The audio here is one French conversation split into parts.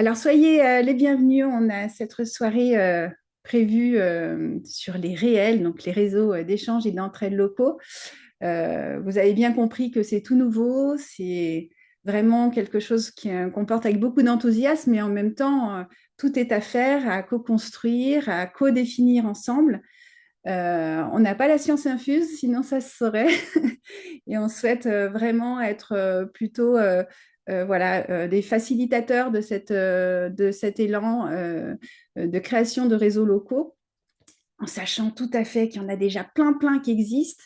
Alors, soyez les bienvenus. On a cette soirée prévue sur les réels, donc les réseaux d'échange et d'entraide locaux. Vous avez bien compris que c'est tout nouveau, c'est vraiment quelque chose qu'on porte avec beaucoup d'enthousiasme, mais en même temps, tout est à faire, à co-construire, à co-définir ensemble. On n'a pas la science infuse, sinon ça se saurait. Et on souhaite vraiment être plutôt voilà, des facilitateurs de cet élan de création de réseaux locaux, en sachant tout à fait qu'il y en a déjà plein qui existent.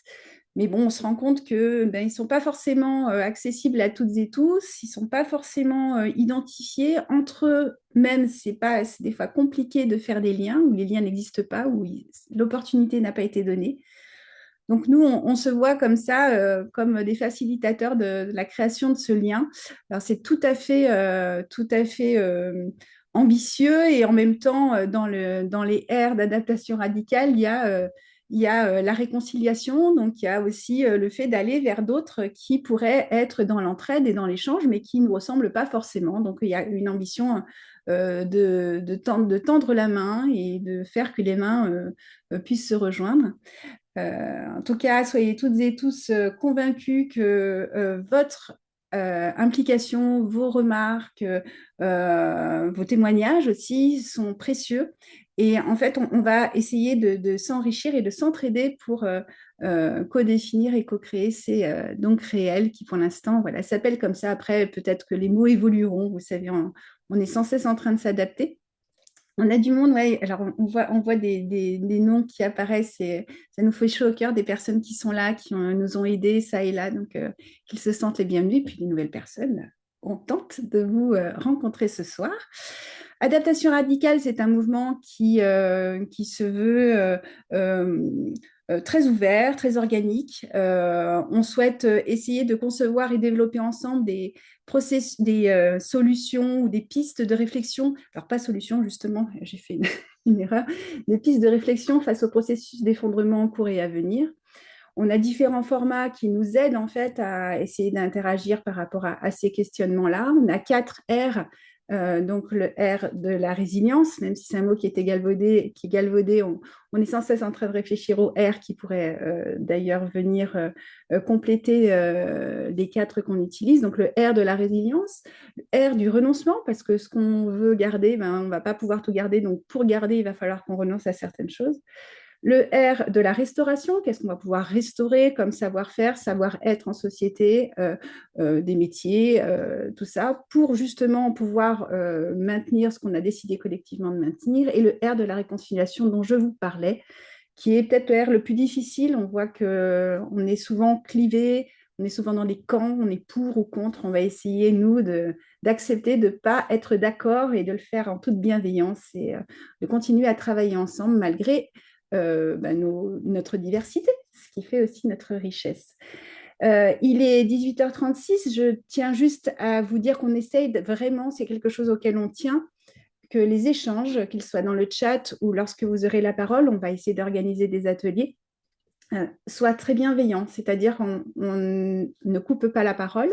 Mais bon, on se rend compte que ben, ils ne sont pas forcément accessibles à toutes et tous, ils ne sont pas forcément identifiés entre eux. Même, c'est des fois compliqué de faire des liens, où les liens n'existent pas, où l'opportunité n'a pas été donnée. Donc nous, on se voit comme ça, comme des facilitateurs de la création de ce lien. Alors c'est tout à fait ambitieux et en même temps, dans les aires d'adaptation radicale, il y a la réconciliation, donc il y a aussi le fait d'aller vers d'autres qui pourraient être dans l'entraide et dans l'échange, mais qui ne nous ressemblent pas forcément. Donc il y a une ambition de tendre la main et de faire que les mains puissent se rejoindre. En tout cas, soyez toutes et tous convaincus que votre implication, vos remarques, vos témoignages aussi sont précieux. Et en fait, on va essayer de s'enrichir et de s'entraider pour co-définir et co-créer ces donc réels qui, pour l'instant, voilà, s'appellent comme ça. Après, peut-être que les mots évolueront. Vous savez, on est sans cesse en train de s'adapter. On a du monde, ouais. Alors, on voit des noms qui apparaissent et ça nous fait chaud au cœur, des personnes qui sont là, nous ont aidés, ça et là, donc qu'ils se sentent les bienvenus. Puis des nouvelles personnes, on tente de vous rencontrer ce soir. Adaptation radicale, c'est un mouvement qui se veut très ouvert, très organique. On souhaite essayer de concevoir et développer ensemble des solutions ou des pistes de réflexion. Alors, pas solution, justement, j'ai fait une erreur. Des pistes de réflexion face au processus d'effondrement en cours et à venir. On a différents formats qui nous aident en fait à essayer d'interagir par rapport à ces questionnements-là. On a 4 R, donc le R de la résilience, même si c'est un mot qui était galvaudé, on est sans cesse en train de réfléchir au R qui pourrait d'ailleurs venir compléter les 4 qu'on utilise. Donc le R de la résilience, le R du renoncement, parce que ce qu'on veut garder, ben, on ne va pas pouvoir tout garder. Donc pour garder, il va falloir qu'on renonce à certaines choses. Le R de la restauration, qu'est-ce qu'on va pouvoir restaurer comme savoir-faire, savoir-être en société, des métiers, tout ça, pour justement pouvoir maintenir ce qu'on a décidé collectivement de maintenir. Et le R de la réconciliation dont je vous parlais, qui est peut-être le R le plus difficile. On voit qu'on est souvent clivé, on est souvent dans des camps, on est pour ou contre. On va essayer, nous, d'accepter de ne pas être d'accord et de le faire en toute bienveillance et de continuer à travailler ensemble malgré notre diversité, ce qui fait aussi notre richesse. Il est 18h36, je tiens juste à vous dire qu'on essaye vraiment, c'est quelque chose auquel on tient, que les échanges, qu'ils soient dans le chat ou lorsque vous aurez la parole, on va essayer d'organiser des ateliers, soient très bienveillants, c'est-à-dire on ne coupe pas la parole,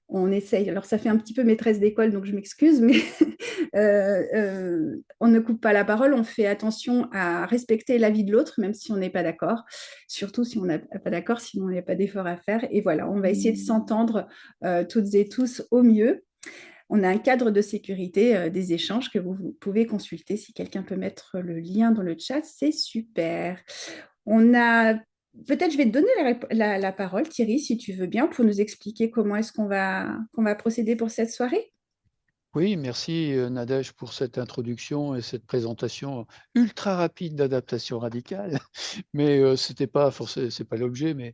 on essaye, alors ça fait un petit peu maîtresse d'école, donc je m'excuse, mais on ne coupe pas la parole, on fait attention à respecter l'avis de l'autre, même si on n'est pas d'accord, surtout si on n'est pas d'accord, sinon il n'y a pas d'effort à faire. Et voilà, on va essayer de s'entendre toutes et tous au mieux. On a un cadre de sécurité des échanges que vous pouvez consulter. Si quelqu'un peut mettre le lien dans le chat, c'est super. On a Peut-être je vais te donner la parole, Thierry, si tu veux bien, pour nous expliquer comment est-ce qu'on va procéder pour cette soirée. Oui, merci Nadège pour cette introduction et cette présentation ultra rapide d'adaptation radicale. Mais c'est pas l'objet, mais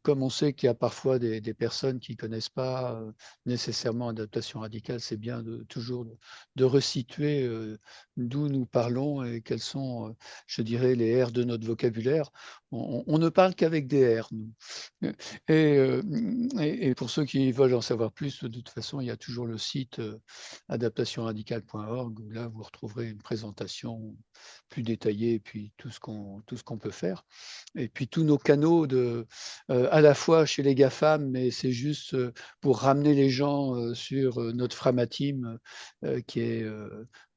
comme on sait qu'il y a parfois des personnes qui connaissent pas nécessairement adaptation radicale, c'est bien toujours de resituer d'où nous parlons et quels sont, je dirais, les R de notre vocabulaire. On ne parle qu'avec des R, nous. Et pour ceux qui veulent en savoir plus, de toute façon, il y a toujours le site adaptationradicale.org, où là, vous retrouverez une présentation plus détaillée et puis tout ce qu'on peut faire. Et puis tous nos canaux à la fois chez les GAFAM, mais c'est juste pour ramener les gens sur notre Framateam,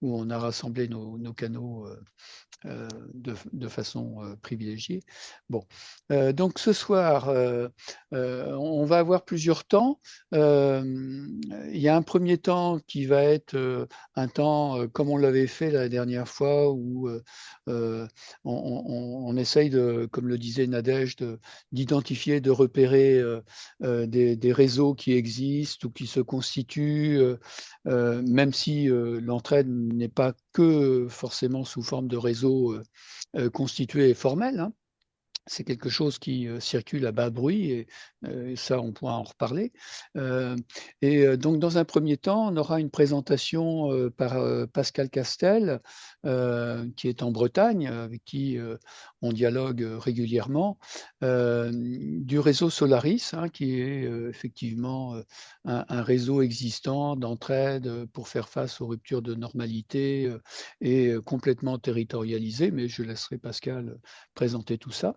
où on a rassemblé nos canaux de façon privilégiée. Bon, donc ce soir, on va avoir plusieurs temps. Il y a un premier temps qui va être un temps comme on l'avait fait la dernière fois, où on essaye comme le disait Nadège, d'identifier, de repérer des réseaux qui existent ou qui se constituent, même si l'entraide n'est pas que forcément sous forme de réseau constitué et formel, hein. C'est quelque chose qui circule à bas bruit et ça, on pourra en reparler. Donc, dans un premier temps, on aura une présentation par Pascal Castel, qui est en Bretagne, avec qui on dialogue régulièrement, du réseau Solaris, hein, qui est effectivement un réseau existant d'entraide pour faire face aux ruptures de normalité et complètement territorialisé, mais je laisserai Pascal présenter tout ça.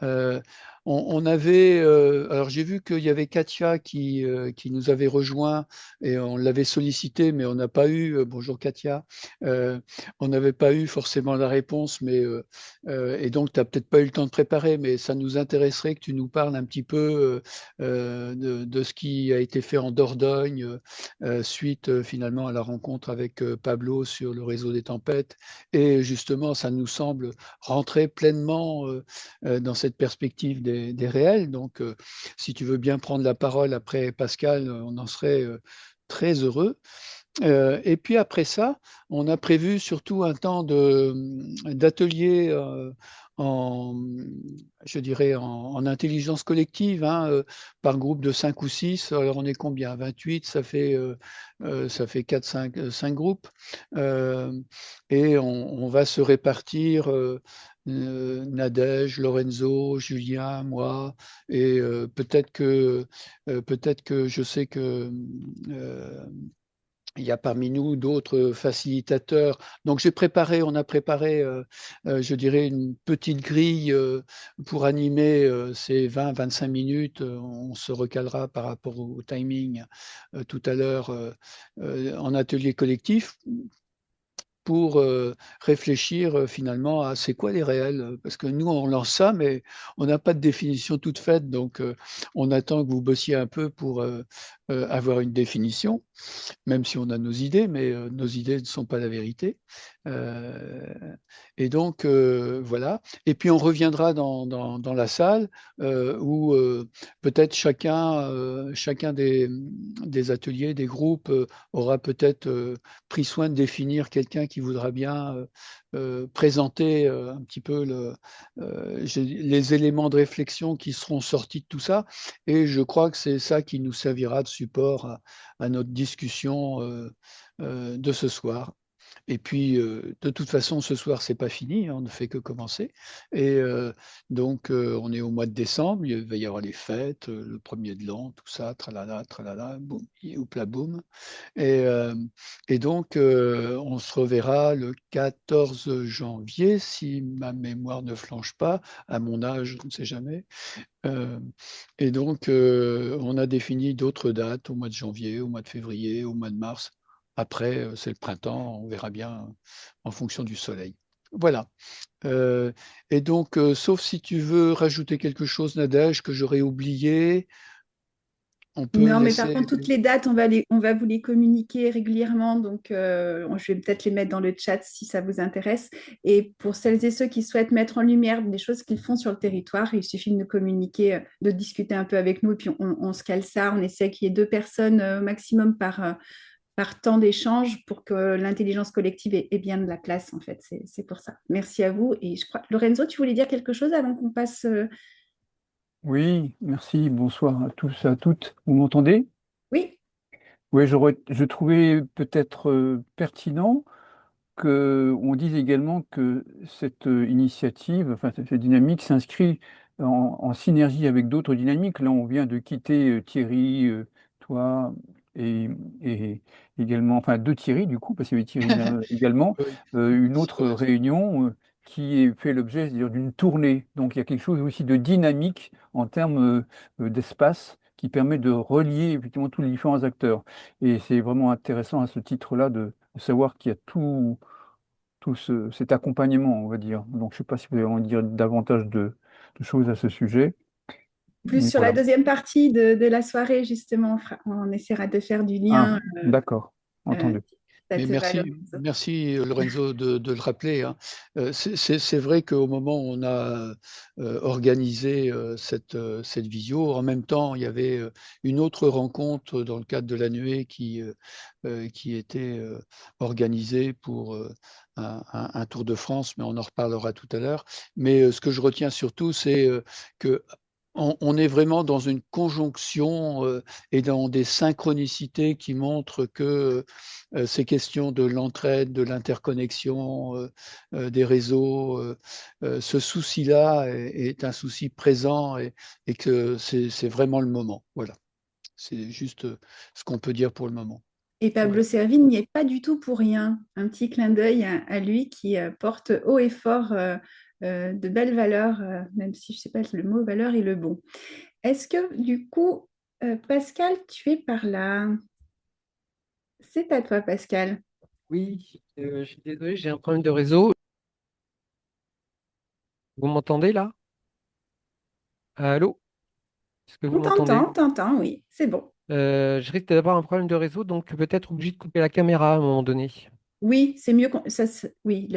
Euh, on avait, alors j'ai vu qu'il y avait Katia qui nous avait rejoint et on l'avait sollicité, mais on n'a pas eu, bonjour Katia, on n'avait pas eu forcément la réponse, et donc tu n'as peut-être pas eu le temps de préparer, mais ça nous intéresserait que tu nous parles un petit peu de ce qui a été fait en Dordogne suite finalement à la rencontre avec Pablo sur le réseau des tempêtes. Et justement, ça nous semble rentrer pleinement dans cette perspective des réels. Donc, si tu veux bien prendre la parole après Pascal, on en serait très heureux. Et puis après ça, on a prévu surtout un temps d'atelier en, je dirais, en intelligence collective, hein, par groupe de 5 ou 6. Alors on est combien? 28, ça fait 4, 5 groupes. Et on va se répartir, Nadège, Lorenzo, Julien, moi, et peut-être que je sais que il y a parmi nous d'autres facilitateurs. Donc on a préparé, je dirais, une petite grille pour animer ces 20-25 minutes. On se recalera par rapport au timing tout à l'heure en atelier collectif pour réfléchir finalement à c'est quoi les réels. Parce que nous, on lance ça, mais on n'a pas de définition toute faite. Donc, on attend que vous bossiez un peu pour avoir une définition, même si on a nos idées, mais nos idées ne sont pas la vérité. Euh, et donc, voilà. Et puis, on reviendra dans la salle où peut-être chacun des ateliers, des groupes, aura peut-être pris soin de définir quelqu'un qui voudra bien présenter un petit peu les éléments de réflexion qui seront sortis de tout ça. Et je crois que c'est ça qui nous servira de support à notre discussion de ce soir. Et puis, de toute façon, ce soir, c'est pas fini, hein, on ne fait que commencer. Et donc, on est au mois de décembre, il va y avoir les fêtes, le premier de l'an, tout ça, tralala, boum, oupla boum. Et, euh, et donc, on se reverra le 14 janvier, si ma mémoire ne flanche pas, à mon âge, je ne sais jamais. Euh, et donc, on a défini d'autres dates au mois de janvier, au mois de février, au mois de mars. Après, c'est le printemps, on verra bien en fonction du soleil. Voilà. Euh, et donc, sauf si tu veux rajouter quelque chose, Nadège, que j'aurais oublié, on peut Non, mais par laisser. contre, toutes les dates, on va vous les communiquer régulièrement. Donc, je vais peut-être les mettre dans le chat si ça vous intéresse. Et pour celles et ceux qui souhaitent mettre en lumière des choses qu'ils font sur le territoire, il suffit de nous communiquer, de discuter un peu avec nous. Et puis, on se cale ça. On essaie qu'il y ait 2 personnes au maximum par temps d'échange pour que l'intelligence collective ait bien de la place, en fait. C'est pour ça. Merci à vous. Et je crois, Lorenzo, tu voulais dire quelque chose avant qu'on passe. Oui, merci. Bonsoir à tous, à toutes. Vous m'entendez? Oui, Oui, je trouvais peut-être pertinent qu'on dise également que cette initiative, enfin cette dynamique s'inscrit en synergie avec d'autres dynamiques. Là, on vient de quitter Thierry, toi. et également, enfin de Thierry du coup, parce qu'il y avait Thierry également, Oui, une c'est autre vrai. réunion qui est fait l'objet, c'est-à-dire d'une tournée. Donc il y a quelque chose aussi de dynamique en termes d'espace qui permet de relier effectivement tous les différents acteurs. Et c'est vraiment intéressant à ce titre-là de savoir qu'il y a cet accompagnement, on va dire. Donc je ne sais pas si vous allez en dire davantage de choses à ce sujet, Plus mais sur la voilà. deuxième partie de la soirée, justement, on essaiera de faire du Ah, lien. d'accord, euh, entendu. Ça Mais te valorise. merci Lorenzo de le rappeler, hein. C'est vrai qu'au moment où on a organisé cette visio, en même temps, il y avait une autre rencontre dans le cadre de la nuée qui était organisée pour un Tour de France, mais on en reparlera tout à l'heure. Mais ce que je retiens surtout, c'est que on est vraiment dans une conjonction et dans des synchronicités qui montrent que ces questions de l'entraide, de l'interconnexion des réseaux, ce souci-là est un souci présent et que c'est vraiment le moment. Voilà, c'est juste ce qu'on peut dire pour le moment. Et Voilà. Pablo Servigne n'y est pas du tout pour rien. Un petit clin d'œil à lui qui porte haut et fort de belles valeurs, même si je ne sais pas le mot valeur est le bon. Est-ce que du coup, Pascal, tu es par là? C'est à toi, Pascal. Oui, je suis désolé, j'ai un problème de réseau. Vous m'entendez là? Allô? Est-ce que vous m'entendez? On t'entend, oui, c'est bon. Je risque d'avoir un problème de réseau, donc peut-être obligé de couper la caméra à un moment donné. Oui, c'est mieux. Oui,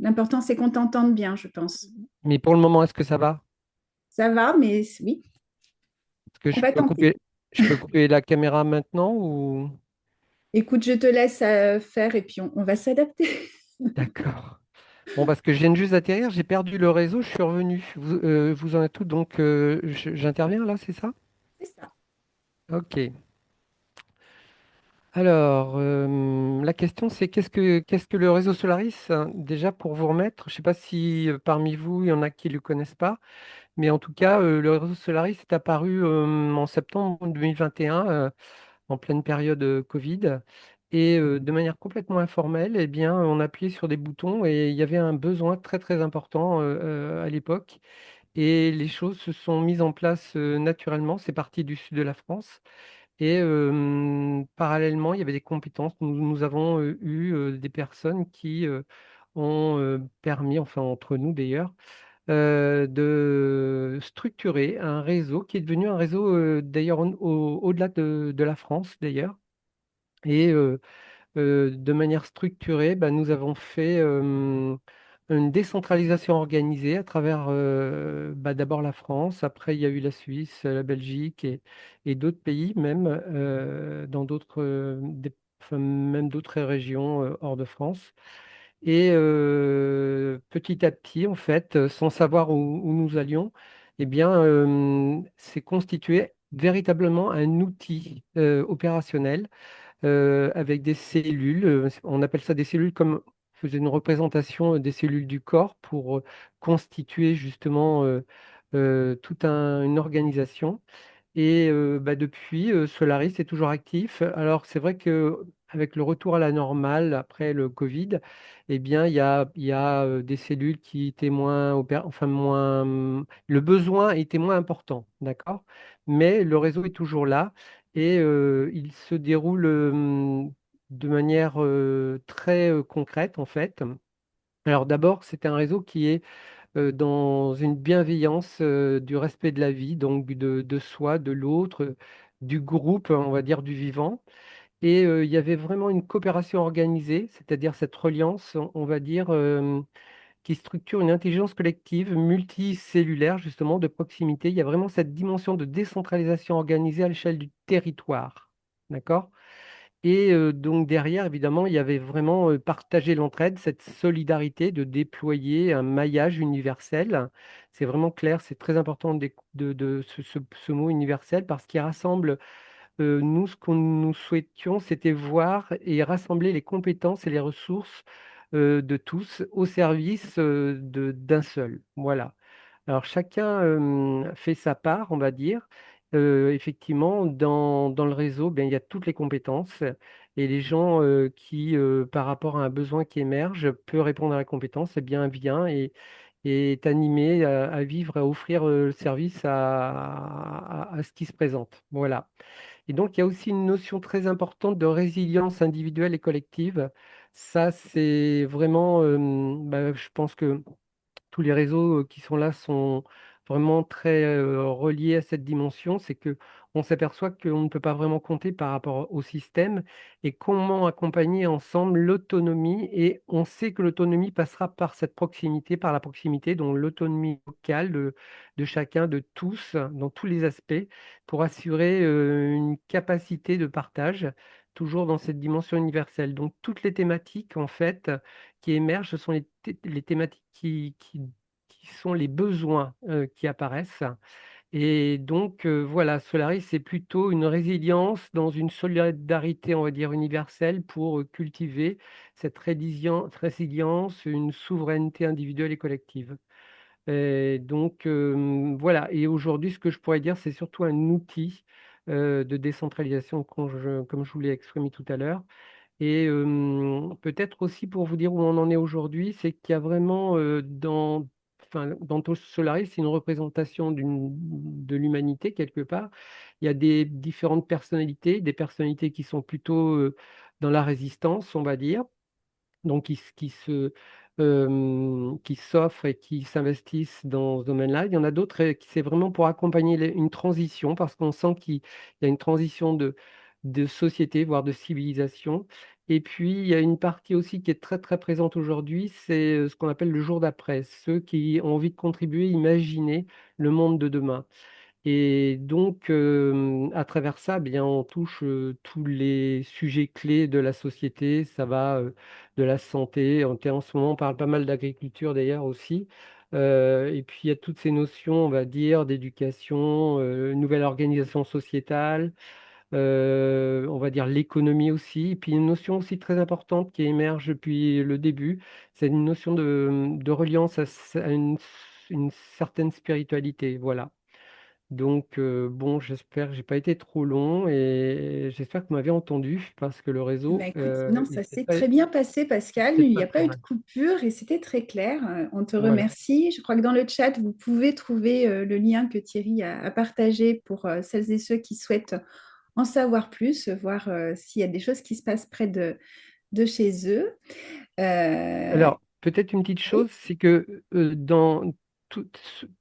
l'important, c'est qu'on t'entende bien, je pense. Mais pour le moment, est-ce que ça va? Ça va, mais oui, Est-ce que on va tenter. je peux couper la caméra maintenant ou... Écoute, je te laisse faire et puis on va s'adapter. D'accord. Bon, parce que je viens juste d'atterrir, j'ai perdu le réseau, je suis revenu. Vous en êtes tout, donc j'interviens là, c'est ça? C'est ça. Ok. Alors, la question c'est qu'est-ce que le réseau Solaris? Hein, déjà pour vous remettre, je ne sais pas si parmi vous il y en a qui ne le connaissent pas, mais en tout cas, le réseau Solaris est apparu en septembre 2021, en pleine période Covid, et de manière complètement informelle, eh bien, on appuyait sur des boutons et il y avait un besoin très très important à l'époque, et les choses se sont mises en place naturellement. C'est parti du sud de la France. Et parallèlement, il y avait des compétences. Nous avons eu des personnes qui ont permis, enfin entre nous d'ailleurs, de structurer un réseau qui est devenu un réseau d'ailleurs au-delà de la France d'ailleurs. Et de manière structurée, bah, nous avons fait une décentralisation organisée à travers bah, d'abord la France, après il y a eu la Suisse, la Belgique et d'autres pays, même dans d'autres, enfin, même d'autres régions hors de France. Et petit à petit, en fait, sans savoir où nous allions, eh bien, c'est constitué véritablement un outil opérationnel avec des cellules. On appelle ça des cellules comme faisait une représentation des cellules du corps pour constituer justement toute une organisation. Et bah, depuis, Solaris est toujours actif. Alors c'est vrai que avec le retour à la normale après le Covid, eh bien il y a des cellules qui étaient enfin moins, le besoin était moins important, d'accord? Mais le réseau est toujours là et il se déroule de manière très concrète en fait. Alors d'abord, c'est un réseau qui est dans une bienveillance du respect de la vie, donc de soi, de l'autre, du groupe, on va dire, du vivant. Et il y avait vraiment une coopération organisée, c'est-à-dire cette reliance, on va dire, qui structure une intelligence collective multicellulaire, justement, de proximité. Il y a vraiment cette dimension de décentralisation organisée à l'échelle du territoire. D'accord? Et donc derrière, évidemment, il y avait vraiment partagé l'entraide, cette solidarité de déployer un maillage universel. C'est vraiment clair, c'est très important de ce mot universel parce qu'il rassemble, nous, ce que nous souhaitions, c'était voir et rassembler les compétences et les ressources de tous au service d'un seul. Voilà. Alors chacun fait sa part, on va dire, effectivement, dans le réseau, bien, il y a toutes les compétences et les gens qui, par rapport à un besoin qui émerge, peut répondre à la compétence, eh bien, vient et est animé à vivre, à offrir le service à ce qui se présente. Voilà. Et donc, il y a aussi une notion très importante de résilience individuelle et collective. Ça, c'est vraiment, je pense que tous les réseaux qui sont là sont vraiment très reliés à cette dimension. C'est que on s'aperçoit qu'on ne peut pas vraiment compter par rapport au système et comment accompagner ensemble l'autonomie. Et on sait que l'autonomie passera par cette proximité, par la proximité, donc l'autonomie locale de chacun, de tous, dans tous les aspects, pour assurer une capacité de partage, toujours dans cette dimension universelle. Donc toutes les thématiques, en fait, qui émergent, ce sont les thématiques qui sont les besoins qui apparaissent. Et donc, voilà, Solaris, c'est plutôt une résilience dans une solidarité, on va dire, universelle pour cultiver cette résilience, une souveraineté individuelle et collective. Et donc, voilà. Et aujourd'hui, ce que je pourrais dire, c'est surtout un outil de décentralisation, comme je vous l'ai exprimé tout à l'heure. Et peut-être aussi pour vous dire où on en est aujourd'hui, c'est qu'il y a vraiment dans Tous Solaris, c'est une représentation de l'humanité quelque part. Il y a des différentes personnalités, des personnalités qui sont plutôt dans la résistance, on va dire, donc qui s'offrent et qui s'investissent dans ce domaine-là. Il y en a d'autres qui c'est vraiment pour accompagner une transition, parce qu'on sent qu'il y a une transition de société, voire de civilisation. Et puis, il y a une partie aussi qui est très, très présente aujourd'hui, c'est ce qu'on appelle le jour d'après, ceux qui ont envie de contribuer, imaginer le monde de demain. Et donc, à travers ça, bien, on touche tous les sujets clés de la société. Ça va de la santé. En ce moment, on parle pas mal d'agriculture d'ailleurs aussi. Et puis, il y a toutes ces notions, on va dire, d'éducation, nouvelle organisation sociétale, on va dire l'économie aussi. Et puis, une notion aussi très importante qui émerge depuis le début, c'est une notion de reliance à une certaine spiritualité. Voilà. Donc, bon, j'espère que j'ai pas été trop long et j'espère que vous m'avez entendu parce que le Bah, réseau écoute, non, ça n'était s'est très bien passé, Pascal. Il n'y pas a pas très eu de mal. coupure et c'était très clair. On te Voilà. remercie. Je crois que dans le chat, vous pouvez trouver le lien que Thierry a partagé pour celles et ceux qui souhaitent en savoir plus, voir s'il y a des choses qui se passent près de chez eux. Euh, Alors, peut-être une petite oui, chose, c'est que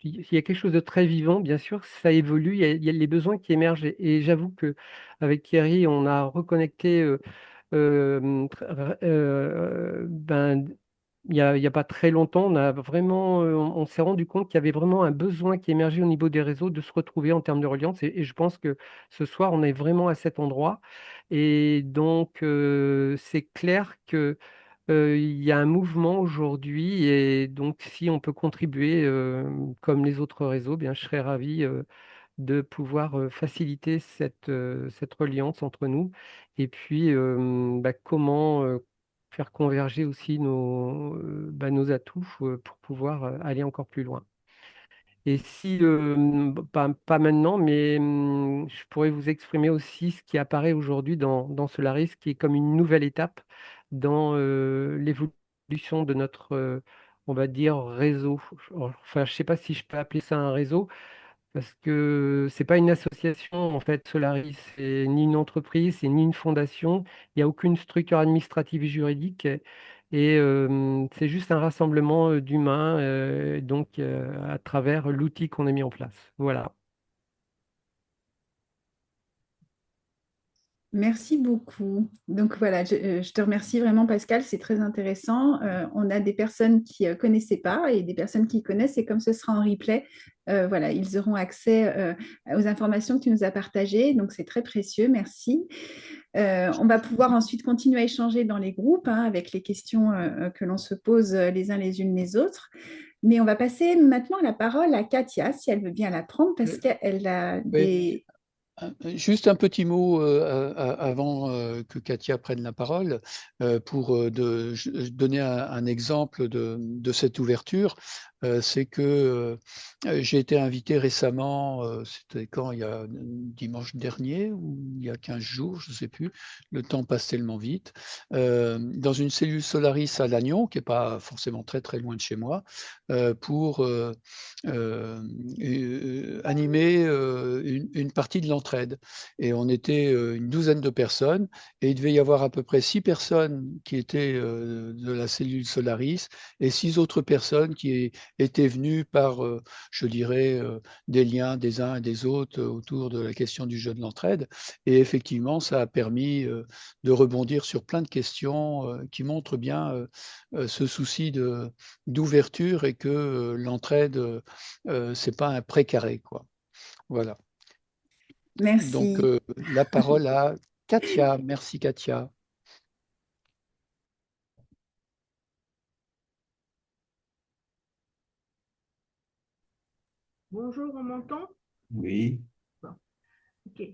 il y a quelque chose de très vivant, bien sûr, ça évolue, il y a les besoins qui émergent et j'avoue que avec Thierry, on a reconnecté. Ben, il y a pas très longtemps, on a vraiment, on s'est rendu compte qu'il y avait vraiment un besoin qui émergeait au niveau des réseaux de se retrouver en termes de reliance. Et je pense que ce soir, on est vraiment à cet endroit. Et donc, c'est clair que il y a un mouvement aujourd'hui. Et donc, si on peut contribuer, comme les autres réseaux, bien, je serais ravi. De pouvoir faciliter cette reliance entre nous et puis comment faire converger aussi nos atouts pour pouvoir aller encore plus loin. Et si, pas maintenant, mais je pourrais vous exprimer aussi ce qui apparaît aujourd'hui dans Solaris, qui est comme une nouvelle étape dans l'évolution de notre, on va dire, réseau. Enfin, je ne sais pas si je peux appeler ça un réseau, parce que c'est pas une association, en fait, Solaris, c'est ni une entreprise, c'est ni une fondation. Il n'y a aucune structure administrative et juridique. Et c'est juste un rassemblement d'humains, donc à travers l'outil qu'on a mis en place. Voilà. merci beaucoup. Donc voilà, je te remercie vraiment, Pascal, c'est très intéressant. On a des personnes qui ne connaissaient pas et des personnes qui connaissent, et comme ce sera en replay, voilà, ils auront accès aux informations que tu nous as partagées. Donc c'est très précieux, merci. On va pouvoir ensuite continuer à échanger dans les groupes hein, avec les questions que l'on se pose les uns les unes les autres. Mais on va passer maintenant la parole à Katia, si elle veut bien la prendre, parce Euh, qu'elle a oui. des... Juste un petit mot avant que Katia prenne la parole pour donner un exemple de cette ouverture. C'est que j'ai été invité récemment, c'était quand, il y a dimanche dernier ou il y a 15 jours, je ne sais plus, le temps passe tellement vite, dans une cellule Solaris à Lannion, qui n'est pas forcément très très loin de chez moi, pour animer une partie de l'entraide. Et on était une douzaine de personnes, et il devait y avoir à peu près 6 personnes qui étaient de la cellule Solaris et 6 autres personnes qui étaient venues par, je dirais, des liens des uns et des autres autour de la question du jeu de l'entraide. Et effectivement, ça a permis de rebondir sur plein de questions qui montrent bien ce souci d'ouverture et que l'entraide, c'est pas un précaré, quoi. Voilà. Donc, Merci. la parole à Katia. Merci, Katia. Bonjour, on m'entend? Oui, Bon, ok.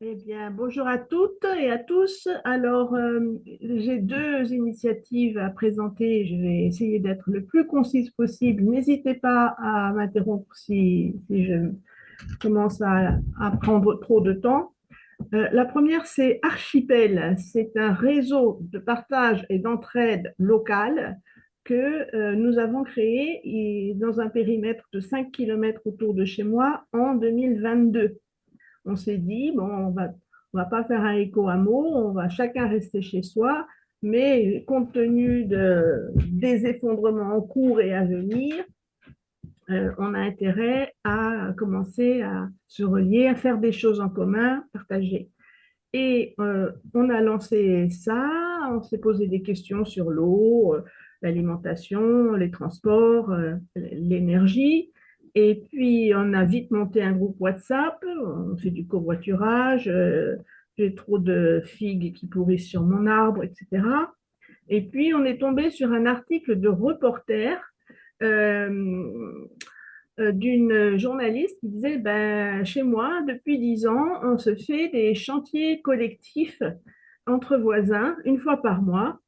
Eh bien, bonjour à toutes et à tous. Alors, j'ai deux initiatives à présenter. Je vais essayer d'être le plus concise possible. N'hésitez pas à m'interrompre si je commence à prendre trop de temps. La première, c'est Archipel. C'est un réseau de partage et d'entraide locale que nous avons créé dans un périmètre de 5 km autour de chez moi en 2022. On s'est dit, bon, on va pas faire un écho à mots, on va chacun rester chez soi, mais compte tenu des effondrements en cours et à venir, on a intérêt à commencer à se relier, à faire des choses en commun, partager. Et on a lancé ça, on s'est posé des questions sur l'eau, l'alimentation, les transports, l'énergie. Et puis, on a vite monté un groupe WhatsApp, on fait du covoiturage, j'ai trop de figues qui pourrissent sur mon arbre, etc. Et puis, on est tombé sur un article de reporter euh, d'une journaliste qui disait ben, chez moi, depuis 10 ans, on se fait des chantiers collectifs entre voisins une fois par mois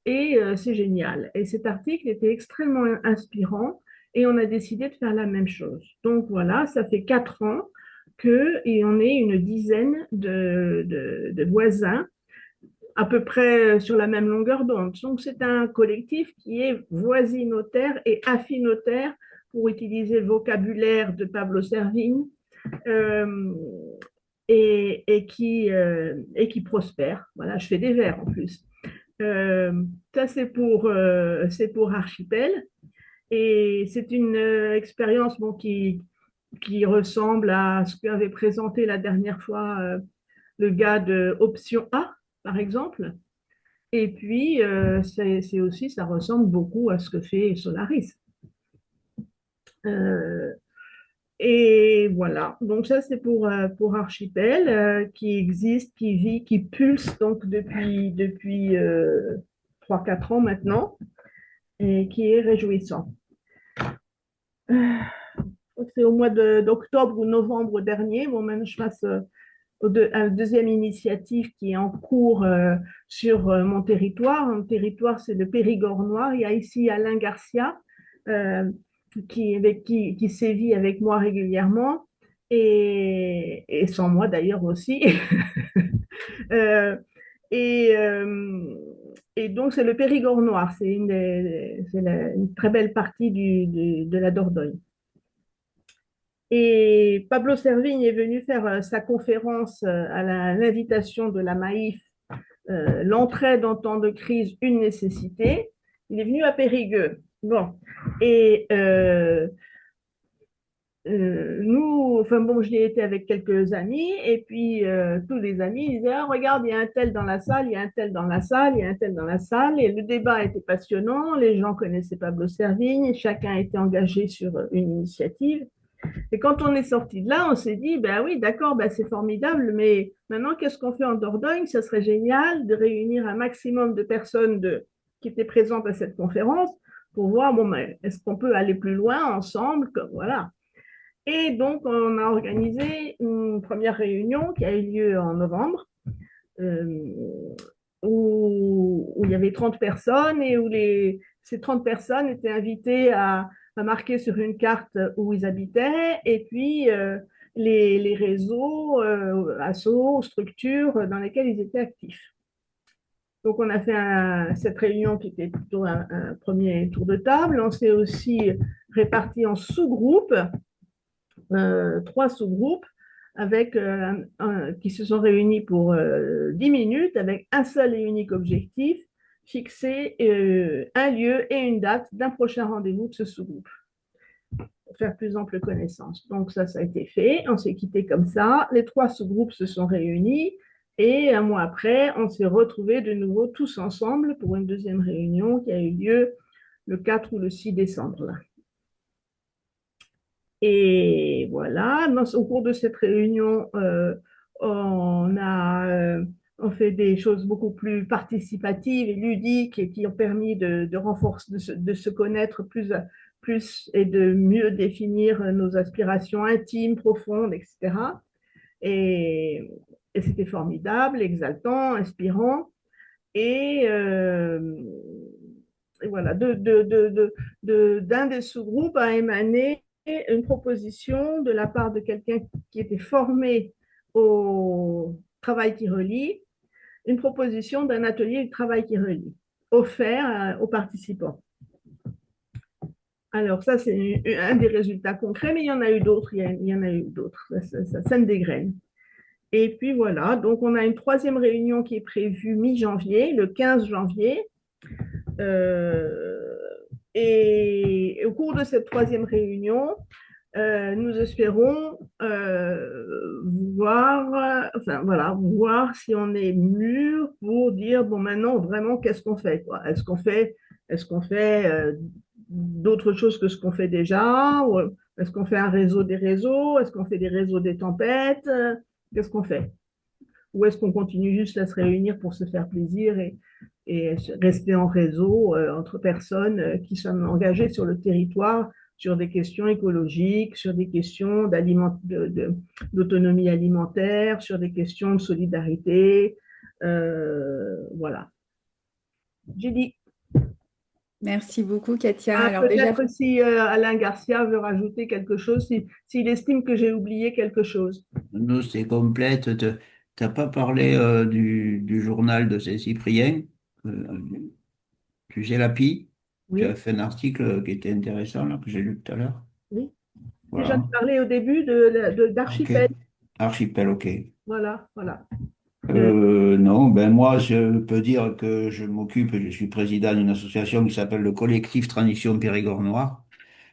et c'est génial. Et cet article était extrêmement inspirant et on a décidé de faire la même chose. Donc voilà, ça fait 4 ans et on est une dizaine de voisins à peu près sur la même longueur d'onde. Donc, c'est un collectif qui est voisinotaire et affinotaire, pour utiliser le vocabulaire de Pablo Servigne, euh, et qui prospère. Voilà, je fais des vers en plus. Ça, c'est pour Archipel. Et c'est une expérience bon, qui ressemble à ce qu'avait présenté la dernière fois le gars de Option A, par exemple. Et puis, c'est aussi, ça ressemble beaucoup à ce que fait Solaris. Euh, et voilà, donc ça c'est pour Archipel qui existe, qui vit, qui pulse donc depuis 3-4 ans maintenant et qui est réjouissant. C'est au mois d'octobre ou novembre dernier, bon, même je passe une deuxième initiative qui est en cours sur mon territoire. Mon territoire, c'est le Périgord noir. Il y a ici Alain Garcia euh, qui sévit avec moi régulièrement et sans moi d'ailleurs aussi. euh, et, euh, et donc, c'est le Périgord noir. C'est une très belle partie de la Dordogne. Et Pablo Servigne est venu faire sa conférence à l'invitation de la Maïf, l'entraide en temps de crise, une nécessité. Il est venu à Périgueux. Bon, et nous, enfin bon, j'y ai été avec quelques amis, et puis tous les amis ils disaient ah, regarde, il y a un tel dans la salle, il y a un tel dans la salle, il y a un tel dans la salle, et le débat était passionnant. Les gens connaissaient Pablo Servigne, chacun était engagé sur une initiative. Et quand on est sorti de là, on s'est dit, ben oui, d'accord, ben c'est formidable, mais maintenant, qu'est-ce qu'on fait en Dordogne? Ça serait génial de réunir un maximum de personnes qui étaient présentes à cette conférence pour voir, bon, ben, est-ce qu'on peut aller plus loin ensemble, voilà. Et donc, on a organisé une première réunion qui a eu lieu en novembre, euh, où il y avait 30 personnes et où ces 30 personnes étaient invitées à marquer sur une carte où ils habitaient et puis les réseaux, assos, structures dans lesquels ils étaient actifs. Donc, on a fait cette réunion qui était plutôt un premier tour de table. On s'est aussi réparti en sous-groupes, 3 sous-groupes qui se sont réunis pour 10 minutes avec un seul et unique objectif, fixer un lieu et une date d'un prochain rendez-vous de ce sous-groupe pour faire plus ample connaissance. Donc ça a été fait, on s'est quitté comme ça, les 3 sous-groupes se sont réunis et un mois après, on s'est retrouvés de nouveau tous ensemble pour une deuxième réunion qui a eu lieu le 4 ou le 6 décembre. Et voilà, au cours de cette réunion, on fait des choses beaucoup plus participatives et ludiques et qui ont permis de renforcer, de se connaître plus et de mieux définir nos aspirations intimes, profondes, etc. Et, et c'était formidable, exaltant, inspirant. Et, et voilà, d'un des sous-groupes a émané une proposition de la part de quelqu'un qui était formé au travail qui relie, une proposition d'un atelier de travail qui relie, offert aux participants. Alors ça, c'est un des résultats concrets, mais il y en a eu d'autres, il y en a eu d'autres, ça ne dégraine. Et puis voilà, donc on a une 3e réunion qui est prévue mi-janvier, le 15 janvier. Et au cours de cette 3e réunion, nous espérons voir si on est mûr pour dire bon maintenant vraiment qu'est-ce qu'on fait quoi. Est-ce qu'on fait d'autres choses que ce qu'on fait déjà, ou est-ce qu'on fait un réseau des réseaux, est-ce qu'on fait des réseaux des tempêtes, qu'est-ce qu'on fait, ou est-ce qu'on continue juste à se réunir pour se faire plaisir et rester en réseau entre personnes qui sont engagées sur le territoire sur des questions écologiques, sur des questions d'autonomie alimentaire, sur des questions de solidarité. Voilà. J'ai dit. Merci beaucoup, Katia. Alors peut-être si Alain Garcia veut rajouter quelque chose, s'il estime que j'ai oublié quelque chose. Non, c'est complète. Tu n'as pas parlé du journal de Saint-Cyprien, du Gélapi. Oui. Tu as fait un article qui était intéressant, là, que j'ai lu tout à l'heure. Oui. Voilà. Déjà parlé au début d'Archipel. Okay. Archipel, ok. Voilà. Non, ben moi, je peux dire que je suis président d'une association qui s'appelle le Collectif Transition Périgord Noir,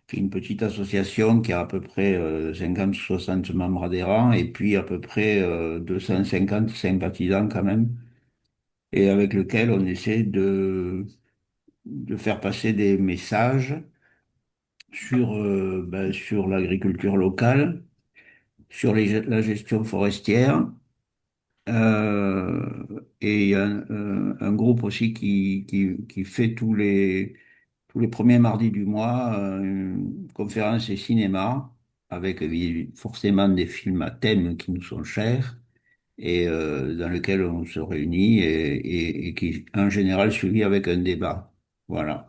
qui est une petite association qui a à peu près 50 ou 60 membres adhérents et puis à peu près 250 sympathisants quand même, et avec lequel on essaie de faire passer des messages sur l'agriculture locale, sur la gestion forestière. Et il y a un groupe aussi qui fait tous les premiers mardis du mois une conférence et cinéma avec forcément des films à thème qui nous sont chers et dans lequel on se réunit et qui en général suivi avec un débat. Voilà.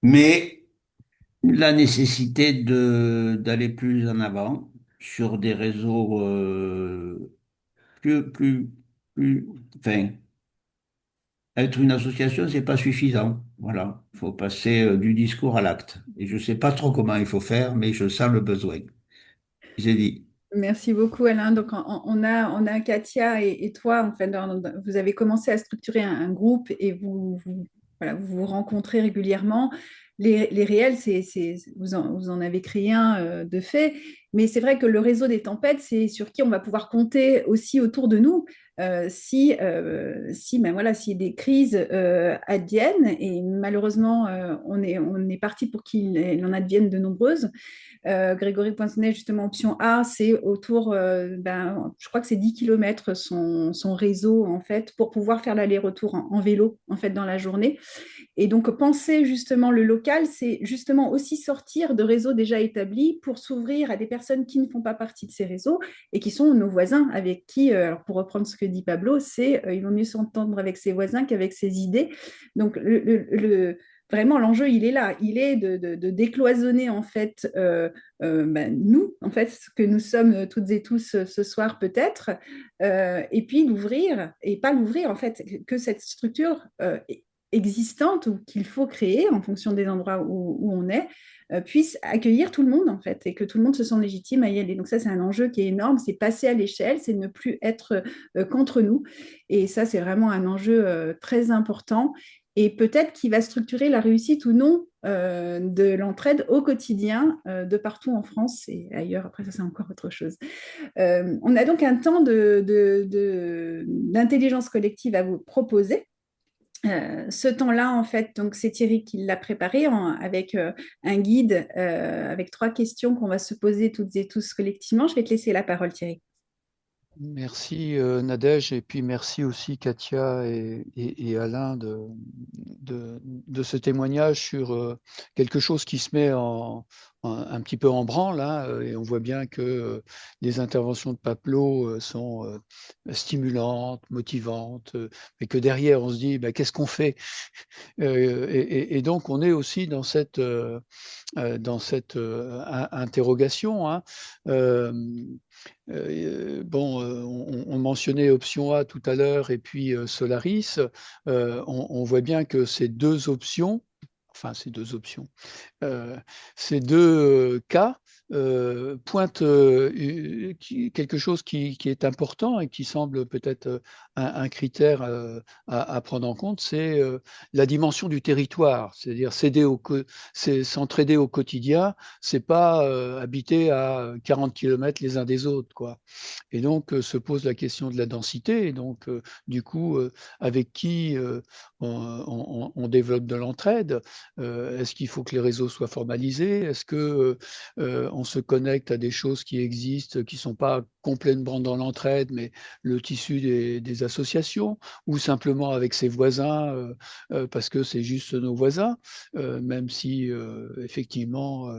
Mais la nécessité d'aller plus en avant sur des réseaux plus, plus, enfin, être une association, c'est pas suffisant. Voilà. Il faut passer du discours à l'acte. Et je sais pas trop comment il faut faire, mais je sens le besoin. J'ai dit. merci beaucoup, Alain. Donc, on a Katia et toi, en fait, vous avez commencé à structurer un groupe et voilà, vous vous rencontrez régulièrement. Les réels, vous en avez créé un de fait, mais c'est vrai que le réseau des tempêtes, c'est sur qui on va pouvoir compter aussi autour de nous ben voilà, si des crises adviennent, et malheureusement, on est parti pour qu'il en advienne de nombreuses. Grégory Poinçonnet, justement, option A, c'est autour, je crois que c'est 10 km son réseau, en fait, pour pouvoir faire l'aller-retour en vélo, en fait, dans la journée. Et donc, penser justement le local local, c'est justement aussi sortir de réseaux déjà établis pour s'ouvrir à des personnes qui ne font pas partie de ces réseaux et qui sont nos voisins avec qui, alors pour reprendre ce que dit Pablo, c'est il vaut mieux s'entendre avec ses voisins qu'avec ses idées. Donc vraiment l'enjeu il est là, il est de décloisonner en fait nous en fait ce que nous sommes toutes et tous ce soir peut-être, et puis l'ouvrir et pas l'ouvrir en fait que cette structure existante ou qu'il faut créer en fonction des endroits où on est, puisse accueillir tout le monde en fait et que tout le monde se sent légitime à y aller. Donc ça, c'est un enjeu qui est énorme, c'est passer à l'échelle, c'est ne plus être qu'entre nous. Et ça, c'est vraiment un enjeu très important et peut-être qui va structurer la réussite ou non de l'entraide au quotidien de partout en France et ailleurs. Après, ça, c'est encore autre chose. On a donc un temps d'intelligence collective à vous proposer. Ce temps-là, en fait, donc c'est Thierry qui l'a préparé avec un guide avec 3 questions qu'on va se poser toutes et tous collectivement. Je vais te laisser la parole, Thierry. Merci Nadège, et puis merci aussi Katia et Alain de ce témoignage sur quelque chose qui se met un petit peu en branle, hein, et on voit bien que les interventions de Pablo sont stimulantes, motivantes, mais que derrière on se dit bah, qu'est-ce qu'on fait, et donc on est aussi dans cette interrogation, hein. Bon, on mentionnait option A tout à l'heure et puis Solaris. On voit bien que ces deux options, ces deux cas pointent quelque chose qui est important et qui semble peut-être un critère à prendre en compte, c'est la dimension du territoire, c'est-à-dire s'entraider au quotidien, c'est pas habiter à 40 km les uns des autres, quoi. Et donc se pose la question de la densité, et donc du coup, avec qui on développe de l'entraide? Est-ce qu'il faut que les réseaux soient formalisés? Est-ce que on se connecte à des choses qui existent, qui ne sont pas complètement dans l'entraide, mais le tissu des associations, ou simplement avec ses voisins, parce que c'est juste nos voisins, même si effectivement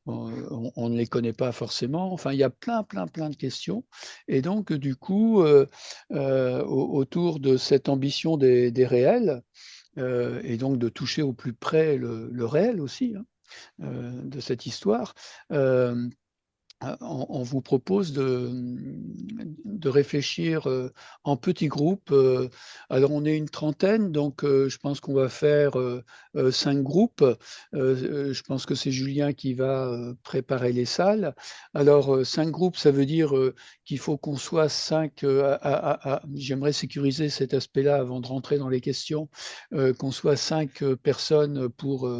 on ne les connaît pas forcément. Enfin, il y a plein de questions. Et donc, du coup, autour de cette ambition des réels, et donc de toucher au plus près le réel aussi, hein, de cette histoire, on vous propose de réfléchir en petits groupes. Alors, on est une trentaine, donc je pense qu'on va faire 5 groupes. Je pense que c'est Julien qui va préparer les salles. Alors, 5 groupes, ça veut dire qu'il faut qu'on soit 5. J'aimerais sécuriser cet aspect-là avant de rentrer dans les questions, qu'on soit 5 personnes pour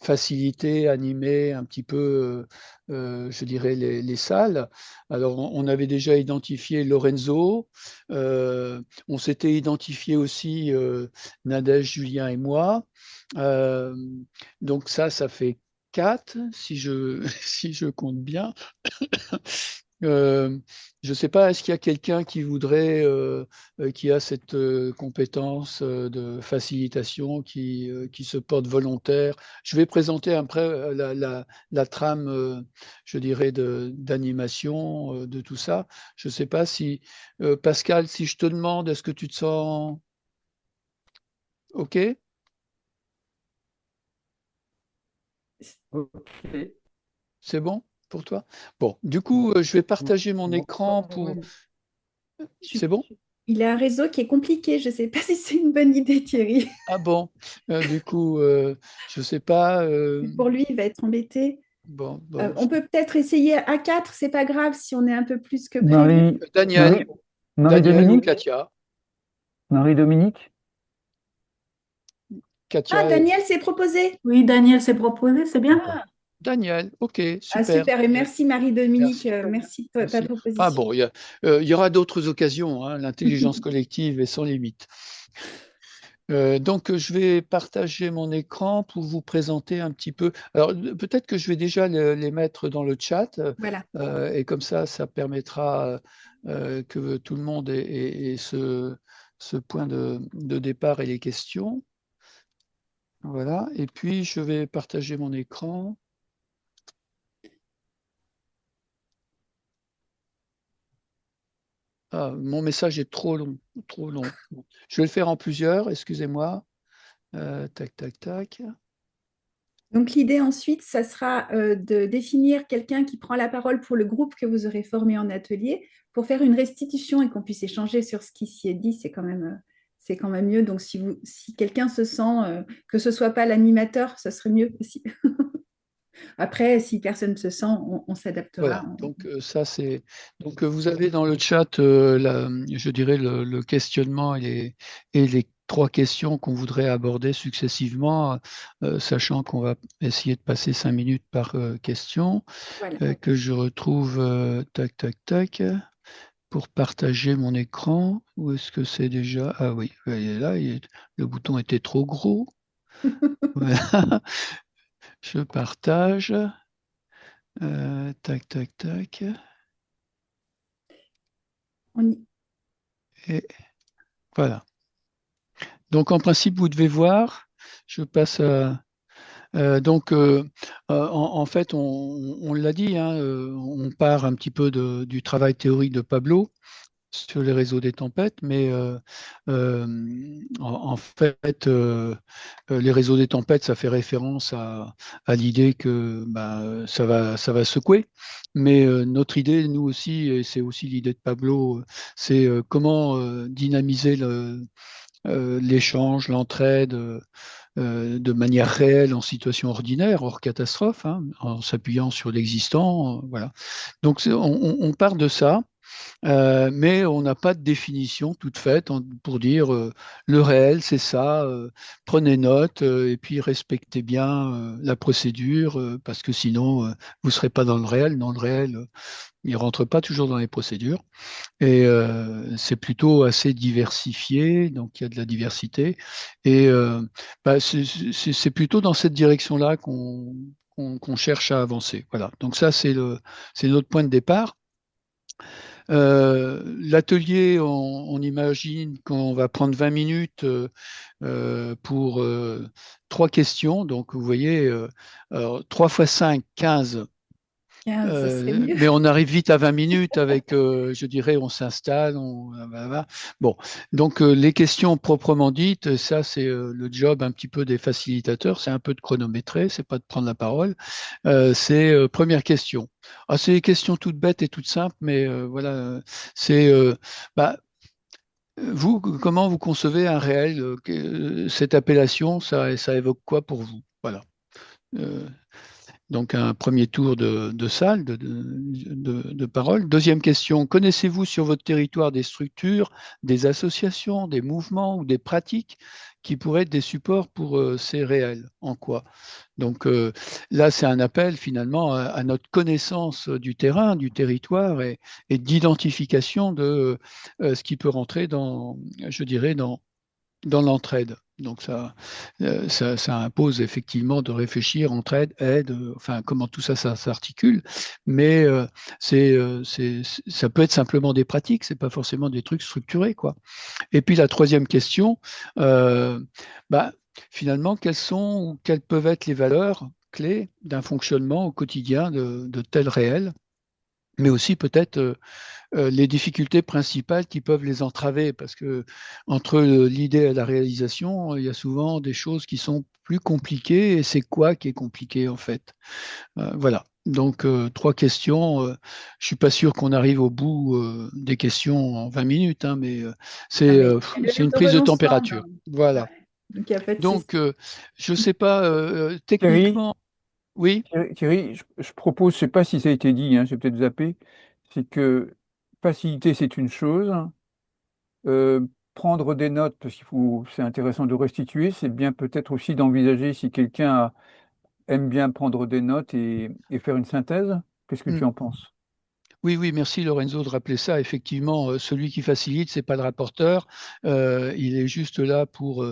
faciliter, animer un petit peu, je dirais, les salles. Alors, on avait déjà identifié Lorenzo, on s'était identifié aussi Nadège, Julien et moi. Donc ça fait 4, si je, si je compte bien. Je ne sais pas, est-ce qu'il y a quelqu'un qui voudrait, qui a cette compétence de facilitation, qui se porte volontaire? Je vais présenter après la trame, je dirais, d'animation de tout ça. Je ne sais pas si, Pascal, si je te demande, est-ce que tu te sens OK? Ok. C'est bon pour toi? Bon, du coup, je vais partager mon écran pour... C'est bon? Il a un réseau qui est compliqué. Je ne sais pas si c'est une bonne idée, Thierry. Ah bon, du coup, je sais pas. Pour lui, il va être embêté. Bon, On peut peut-être essayer à 4, c'est pas grave si on est un peu plus que prévu. Marie, Daniel, Marie Daniel ou Dominique, Katia. Marie-Dominique, Ah, Katia et Daniel s'est proposé. Oui, Daniel s'est proposé, c'est bien. Daniel. OK, Ah, super. super. Et merci Marie-Dominique. Merci. Merci de ta Merci. Enfin proposition. bon, il y aura d'autres occasions, hein. L'intelligence collective est sans limite. Donc, je vais partager mon écran pour vous présenter un petit peu. Alors, peut-être que je vais déjà les mettre dans le chat, Voilà. et comme ça permettra que tout le monde ait ce point de départ et les questions. Voilà. Et puis, je vais partager mon écran. Ah, mon message est trop long, trop long. Bon. Je vais le faire en plusieurs, excusez-moi. Tac, tac, tac. Donc l'idée ensuite, ça sera de définir quelqu'un qui prend la parole pour le groupe que vous aurez formé en atelier pour faire une restitution et qu'on puisse échanger sur ce qui s'y est dit, c'est quand même mieux. Donc si quelqu'un se sent que ce soit pas l'animateur, ce serait mieux aussi. Après, si personne ne se sent, on s'adaptera. Voilà, donc ça c'est. Donc vous avez dans le chat, je dirais, le questionnement et les 3 questions qu'on voudrait aborder successivement, sachant qu'on va essayer de passer 5 minutes par question, Voilà. que je retrouve, tac, tac, tac, pour partager mon écran. Où est-ce que c'est déjà? Ah oui, il est là, le bouton était trop gros. Voilà. Je partage. Tac, tac, tac. On y- Et voilà. Donc, en principe, vous devez voir. Je passe à. En fait, on l'a dit, hein, on part un petit peu du travail théorique de Pablo sur les réseaux des tempêtes, mais en fait, les réseaux des tempêtes, ça fait référence à l'idée que bah, ça va secouer. Mais notre idée, nous aussi, et c'est aussi l'idée de Pablo, c'est comment dynamiser l'échange, l'entraide de manière réelle en situation ordinaire, hors catastrophe, hein, en s'appuyant sur l'existant. Voilà. Donc on part de ça. Mais on n'a pas de définition toute faite pour dire le réel, c'est ça, prenez note et puis respectez bien la procédure parce que sinon, vous ne serez pas dans le réel. Dans le réel, il ne rentre pas toujours dans les procédures. Et c'est plutôt assez diversifié, donc il y a de la diversité. Et bah, c'est plutôt dans cette direction-là qu'on cherche à avancer. Voilà. Donc ça, c'est notre point de départ. L'atelier, on imagine qu'on va prendre 20 minutes pour 3 questions. Donc, vous voyez, 3 fois 5, 15. 15, ça serait mieux. Mais on arrive vite à 20 minutes avec, je dirais, on s'installe. Bon, donc les questions proprement dites, ça c'est le job un petit peu des facilitateurs, c'est un peu de chronométrer, c'est pas de prendre la parole. C'est première question. Ah, c'est des questions toutes bêtes et toutes simples, mais voilà, c'est bah, vous, comment vous concevez un réel, cette appellation, ça évoque quoi pour vous? Voilà. Euh, donc un premier tour de salle, de parole. Deuxième question, connaissez-vous sur votre territoire des structures, des associations, des mouvements ou des pratiques qui pourraient être des supports pour ces réels? En quoi? Donc là, c'est un appel finalement à notre connaissance du terrain, du territoire et d'identification de ce qui peut rentrer dans, je dirais, dans l'entraide. Donc ça impose effectivement de réfléchir entraide, aide, enfin comment tout ça, ça s'articule. Mais ça peut être simplement des pratiques, c'est pas forcément des trucs structurés, quoi. Et puis la troisième question, euh, bah, finalement, quelles sont ou quelles peuvent être les valeurs clés d'un fonctionnement au quotidien de tel réel, mais aussi peut-être les difficultés principales qui peuvent les entraver, parce que entre l'idée et la réalisation, il y a souvent des choses qui sont plus compliquées, et c'est quoi qui est compliqué en fait? Voilà. Donc, 3 questions. Je suis pas sûr qu'on arrive au bout des questions en 20 minutes, hein, mais Ah, mais le c'est une but prise de ensemble, température. hein. Voilà. Ouais. Donc, il n'y a pas de souci. Donc, je ne sais pas, Thierry, techniquement, oui. Thierry, je propose, je ne sais pas si ça a été dit, hein, j'ai peut-être zappé, c'est que faciliter, c'est une chose. euh, Prendre des notes, parce qu'il faut, c'est intéressant de restituer, c'est bien peut-être aussi d'envisager si aime bien prendre des notes et faire une synthèse. Qu'est-ce que Hmm. tu en penses? Oui, oui, merci Lorenzo de rappeler ça. Effectivement, celui qui facilite, c'est pas le rapporteur. Il est juste là pour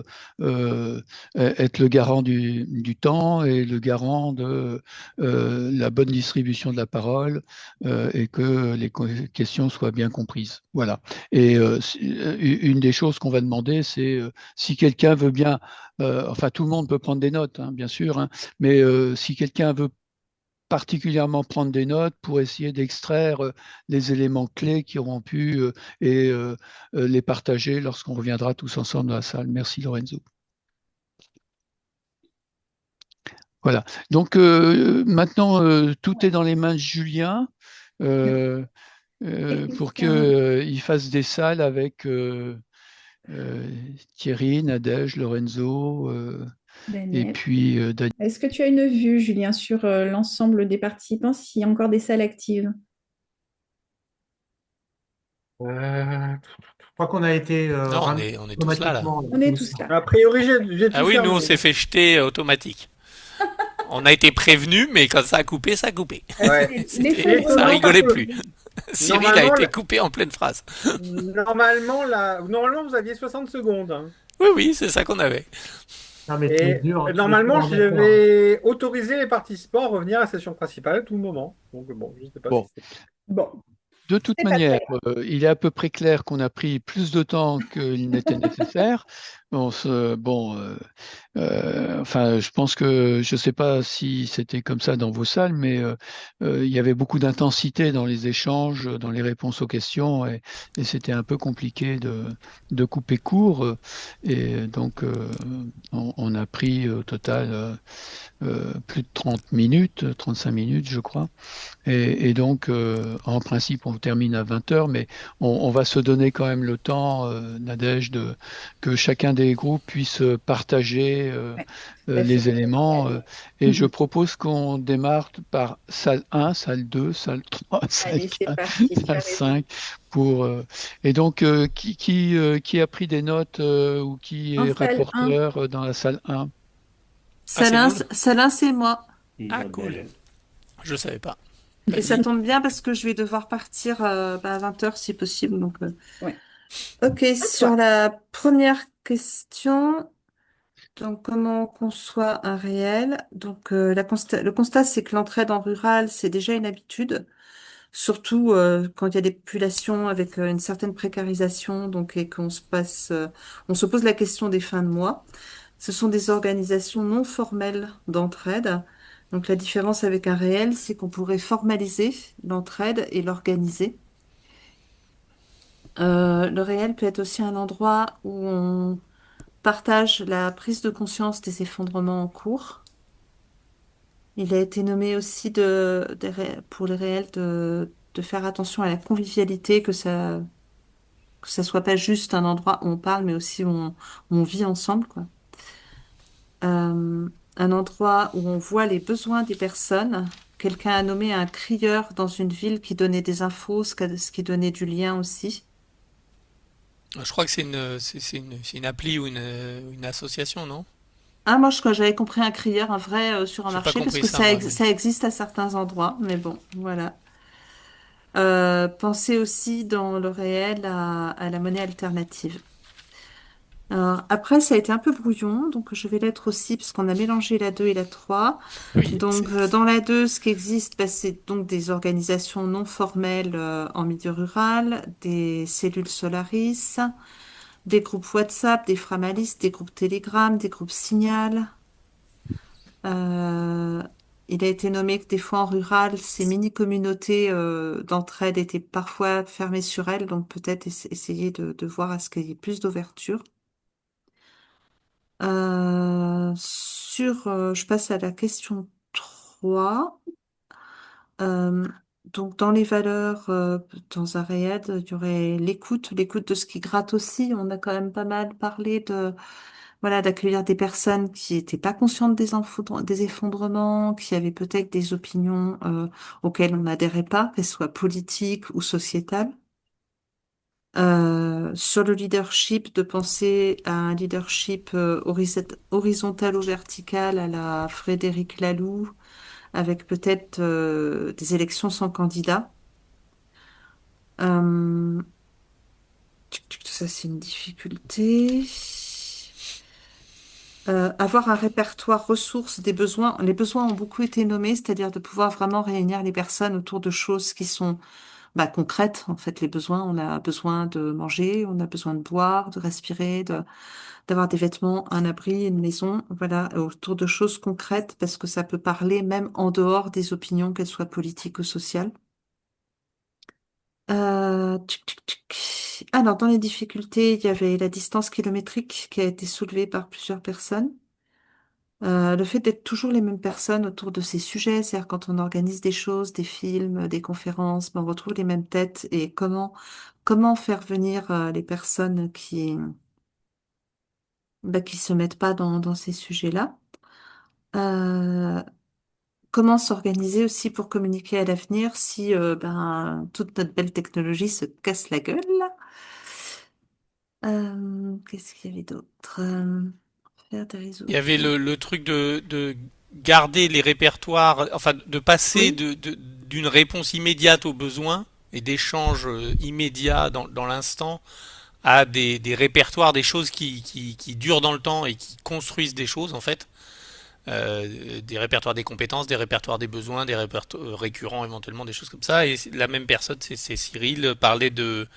être le garant du temps et le garant de la bonne distribution de la parole et que les questions soient bien comprises. Voilà. Et une des choses qu'on va demander, c'est si quelqu'un veut bien, enfin tout le monde peut prendre des notes, hein, bien sûr, hein, mais si quelqu'un veut particulièrement prendre des notes pour essayer d'extraire les éléments clés qui auront pu et les partager lorsqu'on reviendra tous ensemble dans la salle. Merci Lorenzo. Voilà. Donc maintenant, tout est dans les mains de Julien pour qu'il fasse des salles avec Thierry, Nadège, Lorenzo et puis Daniel. Est-ce que tu as une vue, Julien, sur l'ensemble des participants, s'il y a encore des salles actives? Je crois qu'on a été Non, on est tous là, là. automatiquement. On est tous là. A priori, j'ai tout Ah oui, nous, on fermé. s'est fait jeter automatique. On a été prévenus, mais quand ça a coupé, ça a coupé. Ouais. Ça rigolait plus. Cyril a Normalement, été coupé en pleine phrase. Normalement, vous aviez 60 secondes. Hein. Oui, oui, c'est ça qu'on avait. Non, mais Et c'est dur. normalement, C'est je dur, d'accord. vais autoriser les participants à revenir à la session principale à tout moment. Donc bon, je sais pas Bon. si c'est... Bon. De toute manière, il est à peu près clair qu'on a pris plus de temps qu'il n'était nécessaire. Enfin, je pense que je ne sais pas si c'était comme ça dans vos salles, mais il y avait beaucoup d'intensité dans les échanges, dans les réponses aux questions, et c'était un peu compliqué de couper court. Et donc, on a pris au total plus de 30 minutes, 35 minutes, je crois. Et donc, en principe, on termine à 20 heures, mais on va se donner quand même le temps, Nadège, que chacun des groupes puisse partager les éléments. Et je propose qu'on démarre par salle 1, salle 2, salle 3, salle Allez, c'est 4, parti. salle 5. Et donc, qui a pris des notes ou qui En est salle 1. rapporteur dans la salle 1? Salin, c'est moi. Ah, cool. Je savais pas. Et ça tombe bien parce que je vais devoir partir à 20h si possible. Donc, Ouais. Ok, sur la première question, donc comment on conçoit un réel? Donc, le constat, c'est que l'entraide en rural, c'est déjà une habitude, surtout quand il y a des populations avec une certaine précarisation, donc et on se pose la question des fins de mois. Ce sont des organisations non formelles d'entraide. Donc la différence avec un réel, c'est qu'on pourrait formaliser l'entraide et l'organiser. Le réel peut être aussi un endroit où on partage la prise de conscience des effondrements en cours. Il a été nommé aussi pour les réels de faire attention à la convivialité, que ça soit pas juste un endroit où on parle, mais aussi où on vit ensemble, quoi. Un endroit où on voit les besoins des personnes. Quelqu'un a nommé un crieur dans une ville qui donnait des infos, ce qui donnait du lien aussi. Je crois que c'est une appli ou une association, non? Ah, moi, j'avais compris un crieur, un vrai sur un J'ai pas marché, parce compris que ça, moi, mais... ça existe à certains endroits, mais bon, voilà. Pensez aussi dans le réel à la monnaie alternative. Alors, après, ça a été un peu brouillon, donc je vais l'être aussi, parce qu'on a mélangé la 2 et la 3. Oui, Donc, dans la 2, ce qui existe, bah, c'est donc des organisations non formelles en milieu rural, des cellules Solaris, des groupes WhatsApp, des Framalis, des groupes Telegram, des groupes Signal. Euh, il a été nommé que des fois en rural, ces mini-communautés d'entraide étaient parfois fermées sur elles, donc peut-être essayer de voir à ce qu'il y ait plus d'ouverture. Je passe à la question 3. Euh, donc, dans les valeurs, dans un réel, il y aurait l'écoute de ce qui gratte aussi. On a quand même pas mal parlé voilà, d'accueillir des personnes qui n'étaient pas conscientes des effondrements, qui avaient peut-être des opinions, auxquelles on n'adhérait pas, qu'elles soient politiques ou sociétales. Sur le leadership, de penser à un leadership horizontal ou vertical à la Frédéric Laloux, avec peut-être des élections sans candidat. Euh, ça, c'est une difficulté. Avoir un répertoire ressources des besoins. Les besoins ont beaucoup été nommés, c'est-à-dire de pouvoir vraiment réunir les personnes autour de choses qui sont concrètes. En fait, les besoins, on a besoin de manger, on a besoin de boire, de respirer, d'avoir des vêtements, un abri, une maison, voilà, autour de choses concrètes, parce que ça peut parler même en dehors des opinions, qu'elles soient politiques ou sociales. Alors, dans les difficultés, il y avait la distance kilométrique qui a été soulevée par plusieurs personnes. Le fait d'être toujours les mêmes personnes autour de ces sujets, c'est-à-dire quand on organise des choses, des films, des conférences, on retrouve les mêmes têtes et comment faire venir les personnes qui se mettent pas dans ces sujets-là. Euh, Comment s'organiser aussi pour communiquer à l'avenir si toute notre belle technologie se casse la gueule. Qu'est-ce qu'il y avait d'autre? Faire des réseaux Il y avait autour. le truc de garder les répertoires, enfin de passer Oui. d'une réponse immédiate aux besoins et d'échanges immédiats dans l'instant à des répertoires, des choses qui durent dans le temps et qui construisent des choses en fait. Des répertoires des compétences, des répertoires des besoins, des répertoires récurrents éventuellement, des choses comme ça. Et la même personne, c'est Cyril, parlait de